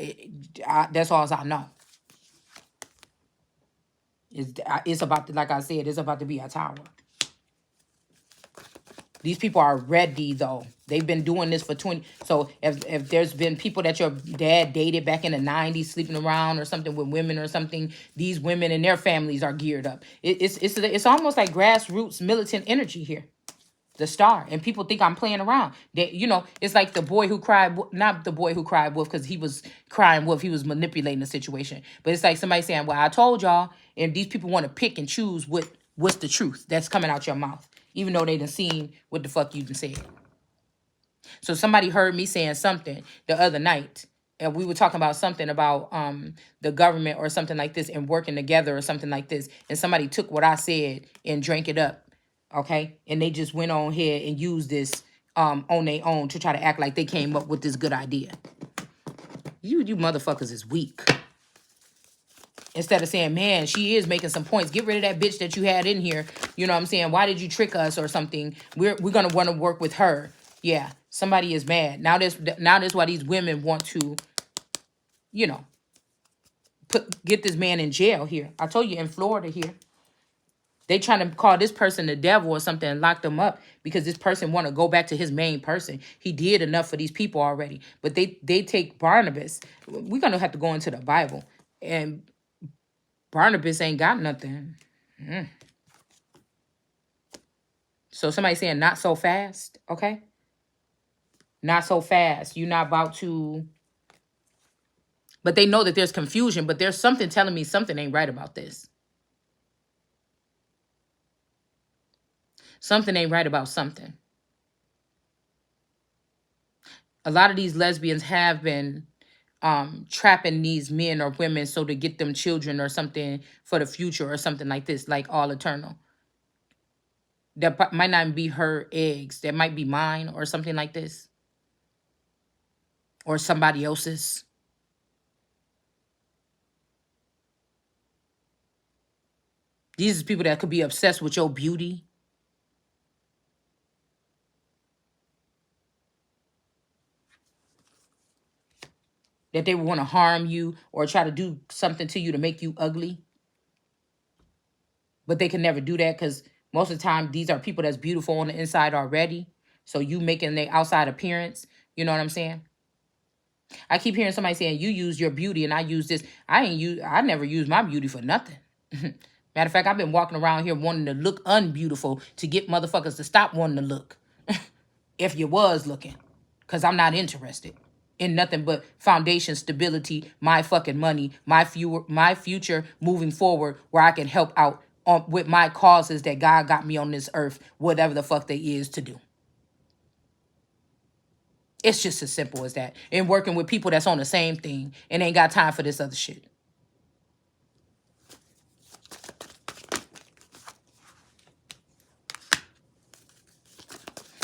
that's all I know. It's about to, like I said, it's about to be a tower. These people are ready, though. They've been doing this for 20. So if there's been people that your dad dated back in the 90s, sleeping around or something with women or something, these women and their families are geared up. It's almost like grassroots militant energy here. The Star. And people think I'm playing around. You know, it's like the boy who cried, not the boy who cried wolf because he was crying wolf. He was manipulating the situation. But it's like somebody saying, well, I told y'all. And these people want to pick and choose what's the truth that's coming out your mouth. Even though they done seen what the fuck you done said. So somebody heard me saying something the other night. And we were talking about something about the government or something like this and working together or something like this. And somebody took what I said and drank it up. Okay? And they just went on here and used this on their own to try to act like they came up with this good idea. You motherfuckers is weak. Instead of saying, man, she is making some points. Get rid of that bitch that you had in here. You know what I'm saying? Why did you trick us or something? We're going to want to work with her. Yeah, somebody is mad. Now that's why these women want to, you know, get this man in jail here. I told you in Florida here. They trying to call this person the devil or something and lock them up because this person want to go back to his main person. He did enough for these people already. But they take Barnabas. We're going to have to go into the Bible. And Barnabas ain't got nothing. So somebody saying not so fast, okay? Not so fast. You're not about to... But they know that there's confusion, but there's something telling me something ain't right about this. Something ain't right about something. A lot of these lesbians have been trapping these men or women so to get them children or something for the future or something like this, like all eternal. That might not be her eggs. That might be mine or something like this. Or somebody else's. These are people that could be obsessed with your beauty. That they would want to harm you or try to do something to you to make you ugly. But they can never do that because most of the time these are people that's beautiful on the inside already. So you making their outside appearance. You know what I'm saying? I keep hearing somebody saying you use your beauty and I use this. I never use my beauty for nothing. Matter of fact, I've been walking around here wanting to look unbeautiful to get motherfuckers to stop wanting to look. If you was looking. Because I'm not interested in nothing but foundation stability, my fucking money, my future moving forward where I can help out with my causes that God got me on this earth, whatever the fuck they is to do. It's just as simple as that. And working with people that's on the same thing and ain't got time for this other shit.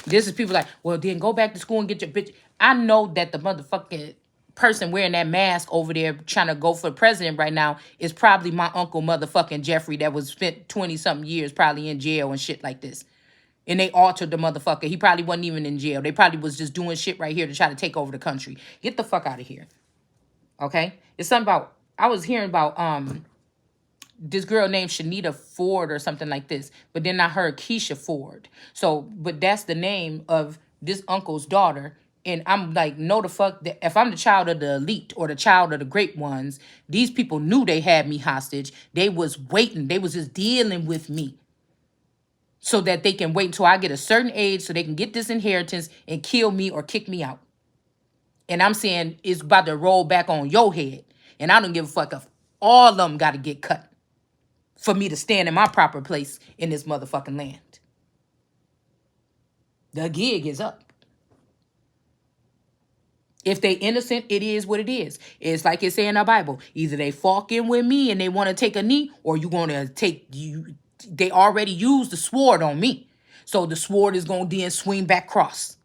This is people like, well, then go back to school and get your bitch. I know that the motherfucking person wearing that mask over there trying to go for president right now is probably my uncle motherfucking Jeffrey that was spent 20-something years probably in jail and shit like this. And they altered the motherfucker. He probably wasn't even in jail. They probably was just doing shit right here to try to take over the country. Get the fuck out of here. Okay? It's something about, I was hearing about this girl named Shanita Ford or something like this. But then I heard Keisha Ford. So, but that's the name of this uncle's daughter. And I'm like, no, the fuck, that if I'm the child of the elite or the child of the great ones, these people knew they had me hostage. They was waiting. They was just dealing with me so that they can wait until I get a certain age so they can get this inheritance and kill me or kick me out. And I'm saying it's about to roll back on your head. And I don't give a fuck if all of them got to get cut for me to stand in my proper place in this motherfucking land. The gig is up. If they innocent, it is what it is. It's like it say in the Bible. Either they fuck in with me and they want to take a knee, or you going to take you. They already used the sword on me. So the sword is going to then swing back cross.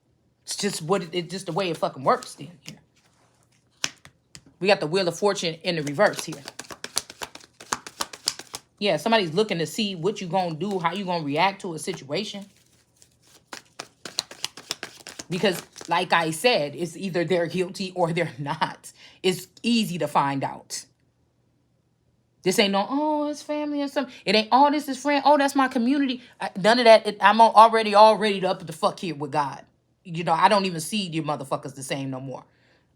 It's just it's just the way it fucking works then here. We got the Wheel of Fortune in the reverse here. Yeah, somebody's looking to see what you going to do, how you going to react to a situation. Because, like I said, it's either they're guilty or they're not. It's easy to find out. This ain't no, oh, it's family or something. It ain't, oh, this is friend. Oh, that's my community. None of that. I'm already up the fuck here with God. You know, I don't even see you motherfuckers the same no more.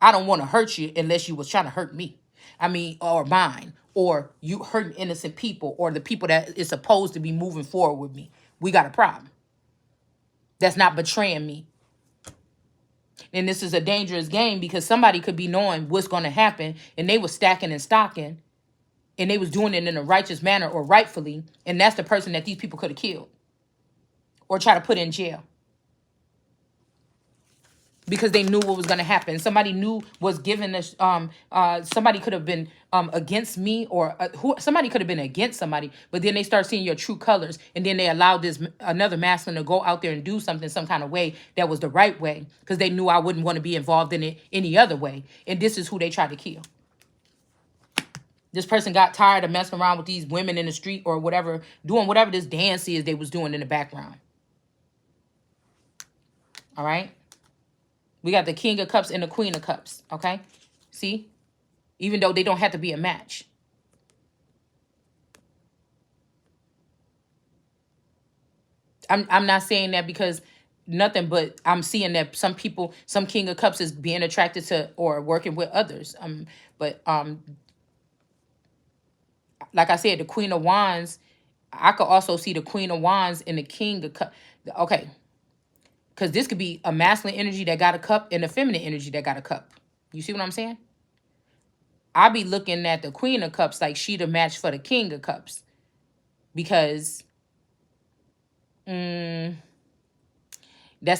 I don't want to hurt you unless you was trying to hurt me. I mean, or mine. Or you hurting innocent people or the people that is supposed to be moving forward with me. We got a problem. That's not betraying me. And this is a dangerous game because somebody could be knowing what's going to happen and they was stacking and stocking and they was doing it in a righteous manner or rightfully. And that's the person that these people could have killed or try to put in jail because they knew what was going to happen. Somebody knew was given us, somebody could have been against me or somebody could have been against somebody, but then they start seeing your true colors and then they allowed this another masculine to go out there and do something some kind of way that was the right way because they knew I wouldn't want to be involved in it any other way. And this is who they tried to kill. This person got tired of messing around with these women in the street or whatever, doing whatever this dance is they was doing in the background. All right. We got the King of Cups and the Queen of Cups, okay? See? Even though they don't have to be a match. I'm not saying that because nothing, but I'm seeing that some people, some King of Cups is being attracted to or working with others. But like I said, the Queen of Wands, I could also see the Queen of Wands and the King of Cups. Okay. Because this could be a masculine energy that got a cup and a feminine energy that got a cup. You see what I'm saying? I be looking at the Queen of Cups like she the match for the King of Cups. Because that's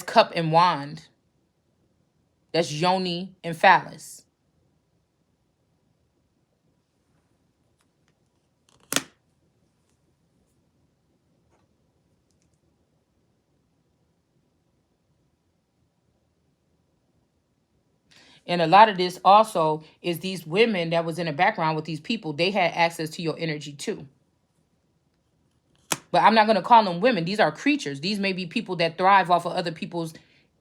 cup and wand. That's yoni and phallus. And a lot of this also is these women that was in the background with these people, they had access to your energy too. But I'm not going to call them women. These are creatures. These may be people that thrive off of other people's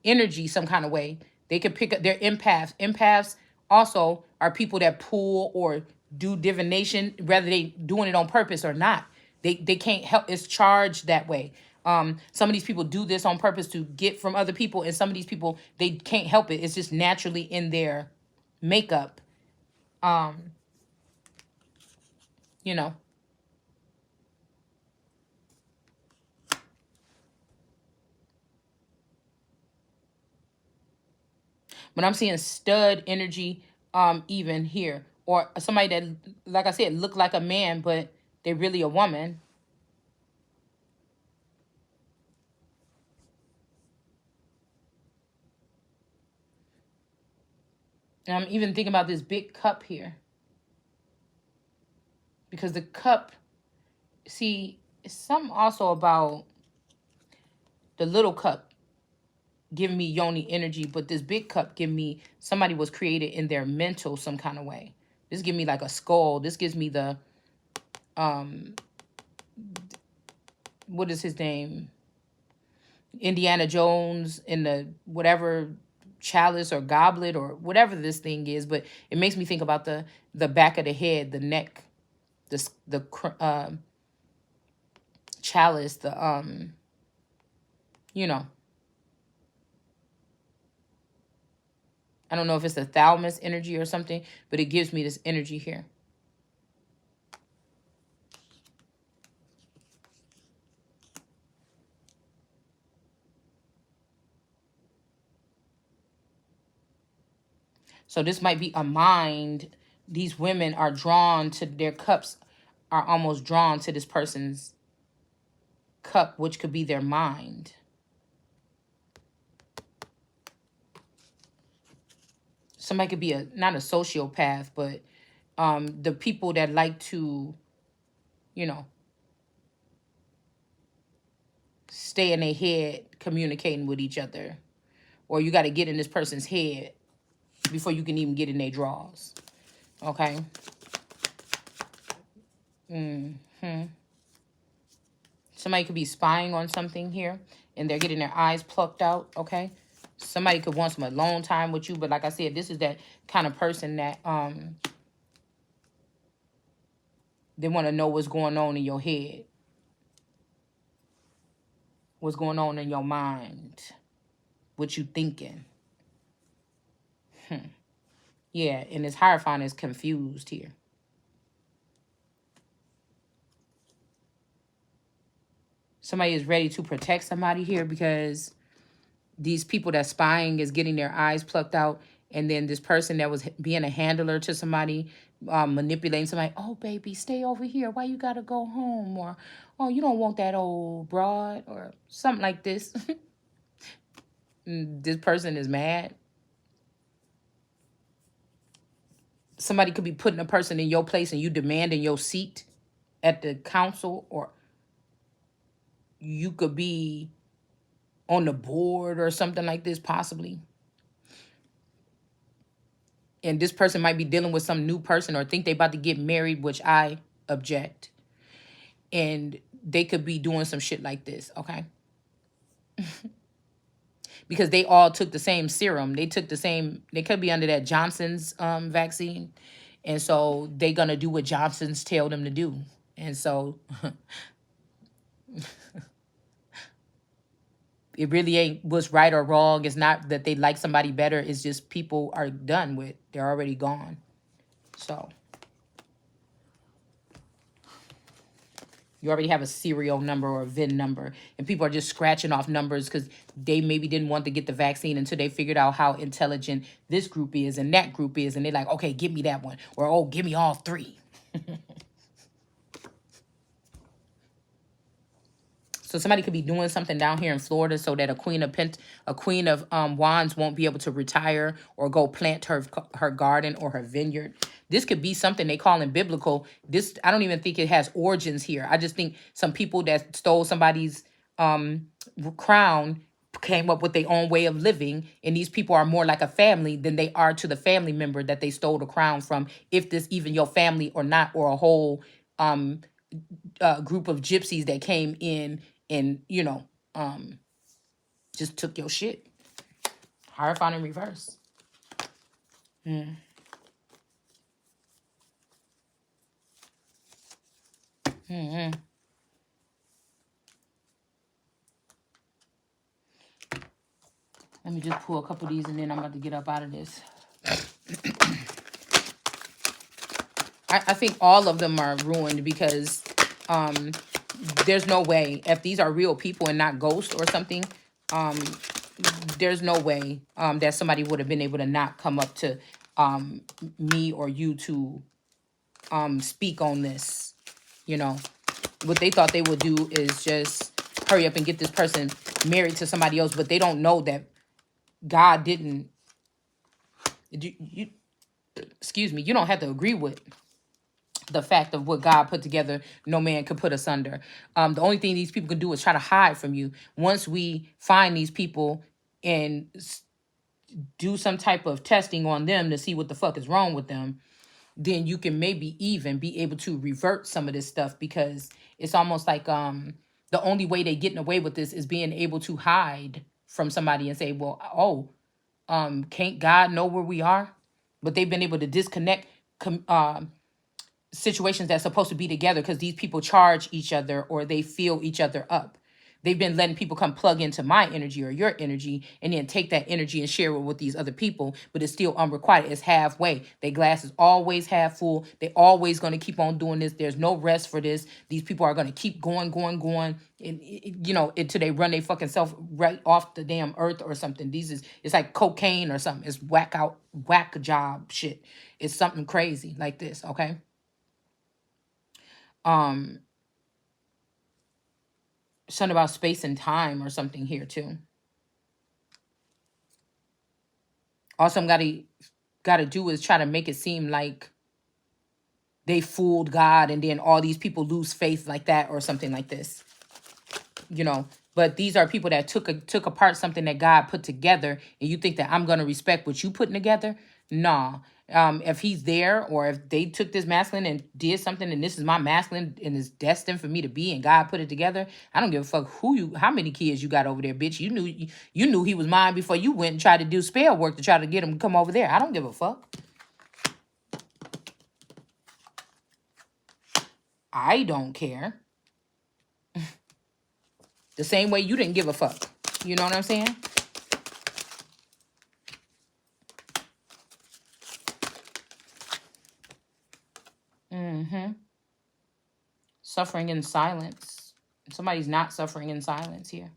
energy some kind of way. They could pick up their empaths. Empaths also are people that pull or do divination, whether they doing it on purpose or not. They can't help. It's charged that way. Some of these people do this on purpose to get from other people, and some of these people, they can't help it. It's just naturally in their makeup. You know. But I'm seeing stud energy even here. Or somebody that, like I said, look like a man, but they're really a woman. And I'm even thinking about this big cup here. Because the cup, see, it's something also about the little cup giving me yoni energy, but this big cup give me somebody was created in their mental some kind of way. This give me like a skull. This gives me the what is his name? Indiana Jones in the whatever chalice or goblet or whatever this thing is, but it makes me think about the back of the head, the neck, the chalice, the you know, I don't know if it's the thalamus energy or something, but it gives me this energy here. So this might be a mind. These women are drawn to their cups, are almost drawn to this person's cup, which could be their mind. Somebody could be not a sociopath, but the people that like to, you know, stay in their head communicating with each other. Or you got to get in this person's head before you can even get in their drawers. Okay? Somebody could be spying on something here, and they're getting their eyes plucked out, okay? Somebody could want some alone time with you, but like I said, this is that kind of person that they want to know what's going on in your head. What's going on in your mind. What you thinking. Yeah, and this Hierophant is confused here. Somebody is ready to protect somebody here because these people that spying is getting their eyes plucked out. And then this person that was being a handler to somebody, manipulating somebody. Oh, baby, stay over here. Why you got to go home? Or, oh, you don't want that old broad or something like this. This person is mad. Somebody could be putting a person in your place and you demanding your seat at the council, or you could be on the board or something like this, possibly. And this person might be dealing with some new person or think they about to get married, which I object. And they could be doing some shit like this, okay? Because they all took the same serum. They took the same, they could be under that Johnson's vaccine. And so they're going to do what Johnson's tell them to do. And so it really ain't what's right or wrong. It's not that they like somebody better. It's just people are done with. They're already gone. So you already have a serial number or a VIN number. And people are just scratching off numbers because they maybe didn't want to get the vaccine until they figured out how intelligent this group is and that group is. And they're like, okay, give me that one. Or, oh, give me all three. So somebody could be doing something down here in Florida so that a queen of wands won't be able to retire or go plant her garden or her vineyard. This could be something they call in biblical. This, I don't even think it has origins here. I just think some people that stole somebody's crown came up with their own way of living, and these people are more like a family than they are to the family member that they stole the crown from, if this even your family or not, or a whole um group of gypsies that came in and just took your shit. Hierophant in reverse. Mm. Mm-hmm. Let me just pull a couple of these and then I'm about to get up out of this. I think all of them are ruined because there's no way, if these are real people and not ghosts or something, there's no way that somebody would have been able to not come up to me or you to speak on this. You know, what they thought they would do is just hurry up and get this person married to somebody else, but they don't know that God didn't. You excuse me. You don't have to agree with the fact of what God put together. No man could put asunder. The only thing these people can do is try to hide from you. Once we find these people and do some type of testing on them to see what the fuck is wrong with them, then you can maybe even be able to revert some of this stuff, because it's almost like the only way they getting away with this is being able to hide from somebody and say, well, can't God know where we are? But they've been able to disconnect situations that's supposed to be together because these people charge each other or they fill each other up. They've been letting people come plug into my energy or your energy and then take that energy and share it with these other people, but it's still unrequited. It's halfway. Their glass is always half full. They always going to keep on doing this. There's no rest for this. These people are going to keep going, and until they run their fucking self right off the damn earth or something. It's like cocaine or something. It's whack job shit. It's something crazy like this, okay? Something about space and time or something here too. Also, I'm gotta do is try to make it seem like they fooled God and then all these people lose faith like that or something like this. But these are people that took apart something that God put together, and you think that I'm gonna respect what you putting together? Nah. If he's there, or if they took this masculine and did something, and this is my masculine and is destined for me to be, and God put it together, I don't give a fuck how many kids you got over there, bitch. You knew he was mine before you went and tried to do spell work to try to get him to come over there. I don't give a fuck. I don't care. The same way you didn't give a fuck. You know what I'm saying? Mm-hmm. Suffering in silence. Somebody's not suffering in silence here.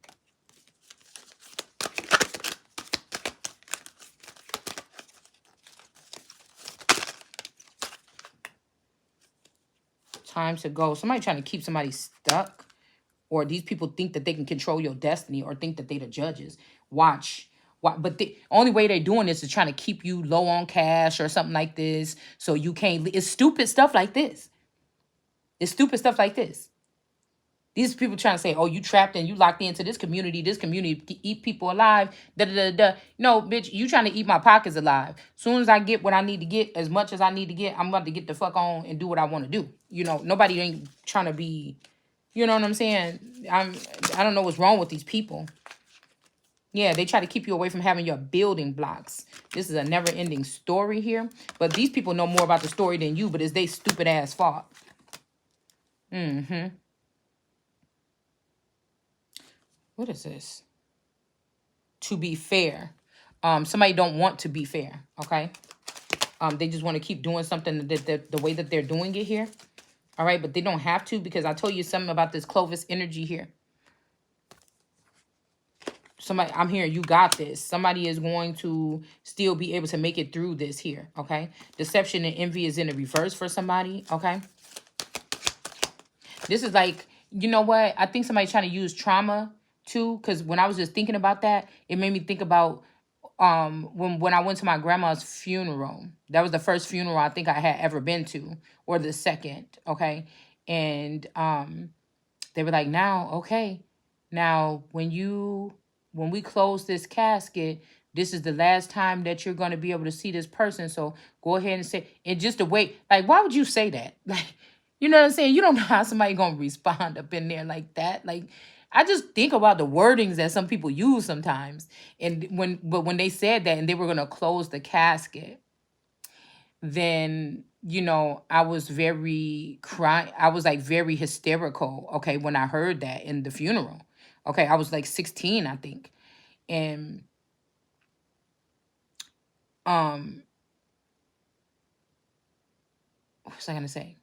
Time to go. Somebody trying to keep somebody stuck. Or these people think that they can control your destiny or think that they the judges. Watch. But the only way they're doing this is trying to keep you low on cash or something like this. So you can't. It's stupid stuff like this. It's stupid stuff like this. These people trying to say, oh, you trapped and you locked into this community eat people alive. Da da da da. No, bitch, you trying to eat my pockets alive. Soon as I get what I need to get, as much as I need to get, I'm about to get the fuck on and do what I want to do. Nobody ain't trying to be, you know what I'm saying? I don't know what's wrong with these people. Yeah, they try to keep you away from having your building blocks. This is a never-ending story here. But these people know more about the story than you, but it's they stupid ass fault. Mm-hmm. What is this? To be fair. Somebody don't want to be fair, okay? They just want to keep doing something the way that they're doing it here. All right, but they don't have to, because I told you something about this Clovis energy here. Somebody, I'm hearing you got this. Somebody is going to still be able to make it through this here, okay? Deception and envy is in the reverse for somebody, okay? This is like, you know what? I think somebody's trying to use trauma too, because when I was just thinking about that, it made me think about when I went to my grandma's funeral. That was the first funeral I think I had ever been to, or the second, okay? And they were like, now, okay, now when you when we close this casket, this is the last time that you're going to be able to see this person. So go ahead and say, and just to wait, like, why would you say that? Like, you know what I'm saying? You don't know how somebody going to respond up in there like that. Like, I just think about the wordings that some people use sometimes. And when they said that and they were going to close the casket, then, you know, I was very crying. I was like very hysterical, okay, when I heard that in the funeral. Okay, I was like 16, I think. And um what was I gonna say?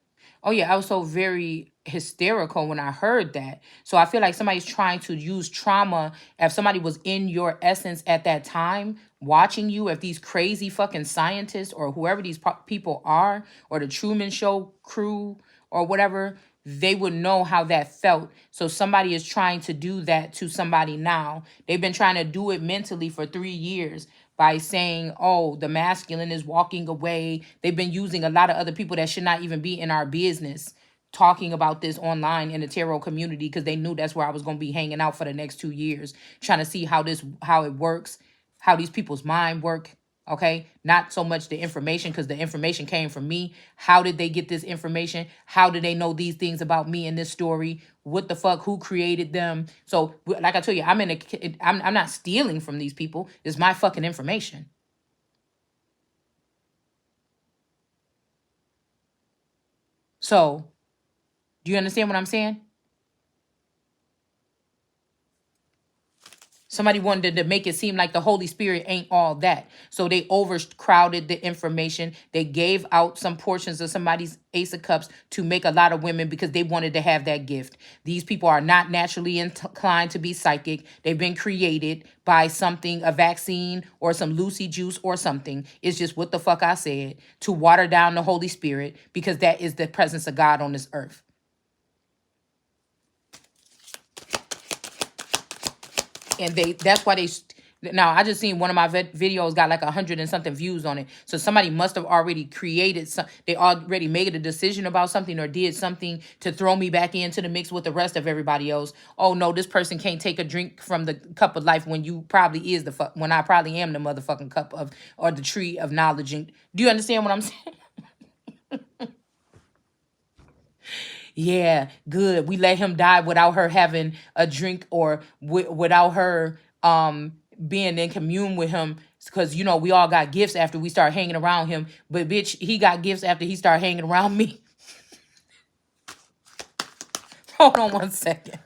Oh yeah, I was so very hysterical when I heard that. So I feel like somebody's trying to use trauma. If somebody was in your essence at that time, watching you, if these crazy fucking scientists or whoever these people are, or the Truman Show crew or whatever, they would know how that felt. So somebody is trying to do that to somebody now. They've been trying to do it mentally for 3 years by saying, oh, the masculine is walking away. They've been using a lot of other people that should not even be in our business talking about this online in the tarot community because they knew that's where I was going to be hanging out for the next 2 years, trying to see how it works, how these people's mind work. Okay, not so much the information, because the information came from me. How did they get this information? How do they know these things about me in this story? What the fuck? Who created them? So, like I told you, I'm not stealing from these people. It's my fucking information. So, do you understand what I'm saying? Somebody wanted to make it seem like the Holy Spirit ain't all that. So they overcrowded the information. They gave out some portions of somebody's Ace of Cups to make a lot of women because they wanted to have that gift. These people are not naturally inclined to be psychic. They've been created by something, a vaccine or some Lucy juice or something. It's just what the fuck I said, to water down the Holy Spirit, because that is the presence of God on this earth. And that's why now I just seen one of my videos got like 100 and something views on it. So somebody must have already created they already made a decision about something or did something to throw me back into the mix with the rest of everybody else. Oh no, this person can't take a drink from the cup of life when you probably is when I probably am the motherfucking cup of, or the tree of knowledge. And do you understand what I'm saying? Yeah, good. We let him die without her having a drink, or without her being in commune with him, because you know we all got gifts after we start hanging around him. But bitch, he got gifts after he started hanging around me. Hold on one second.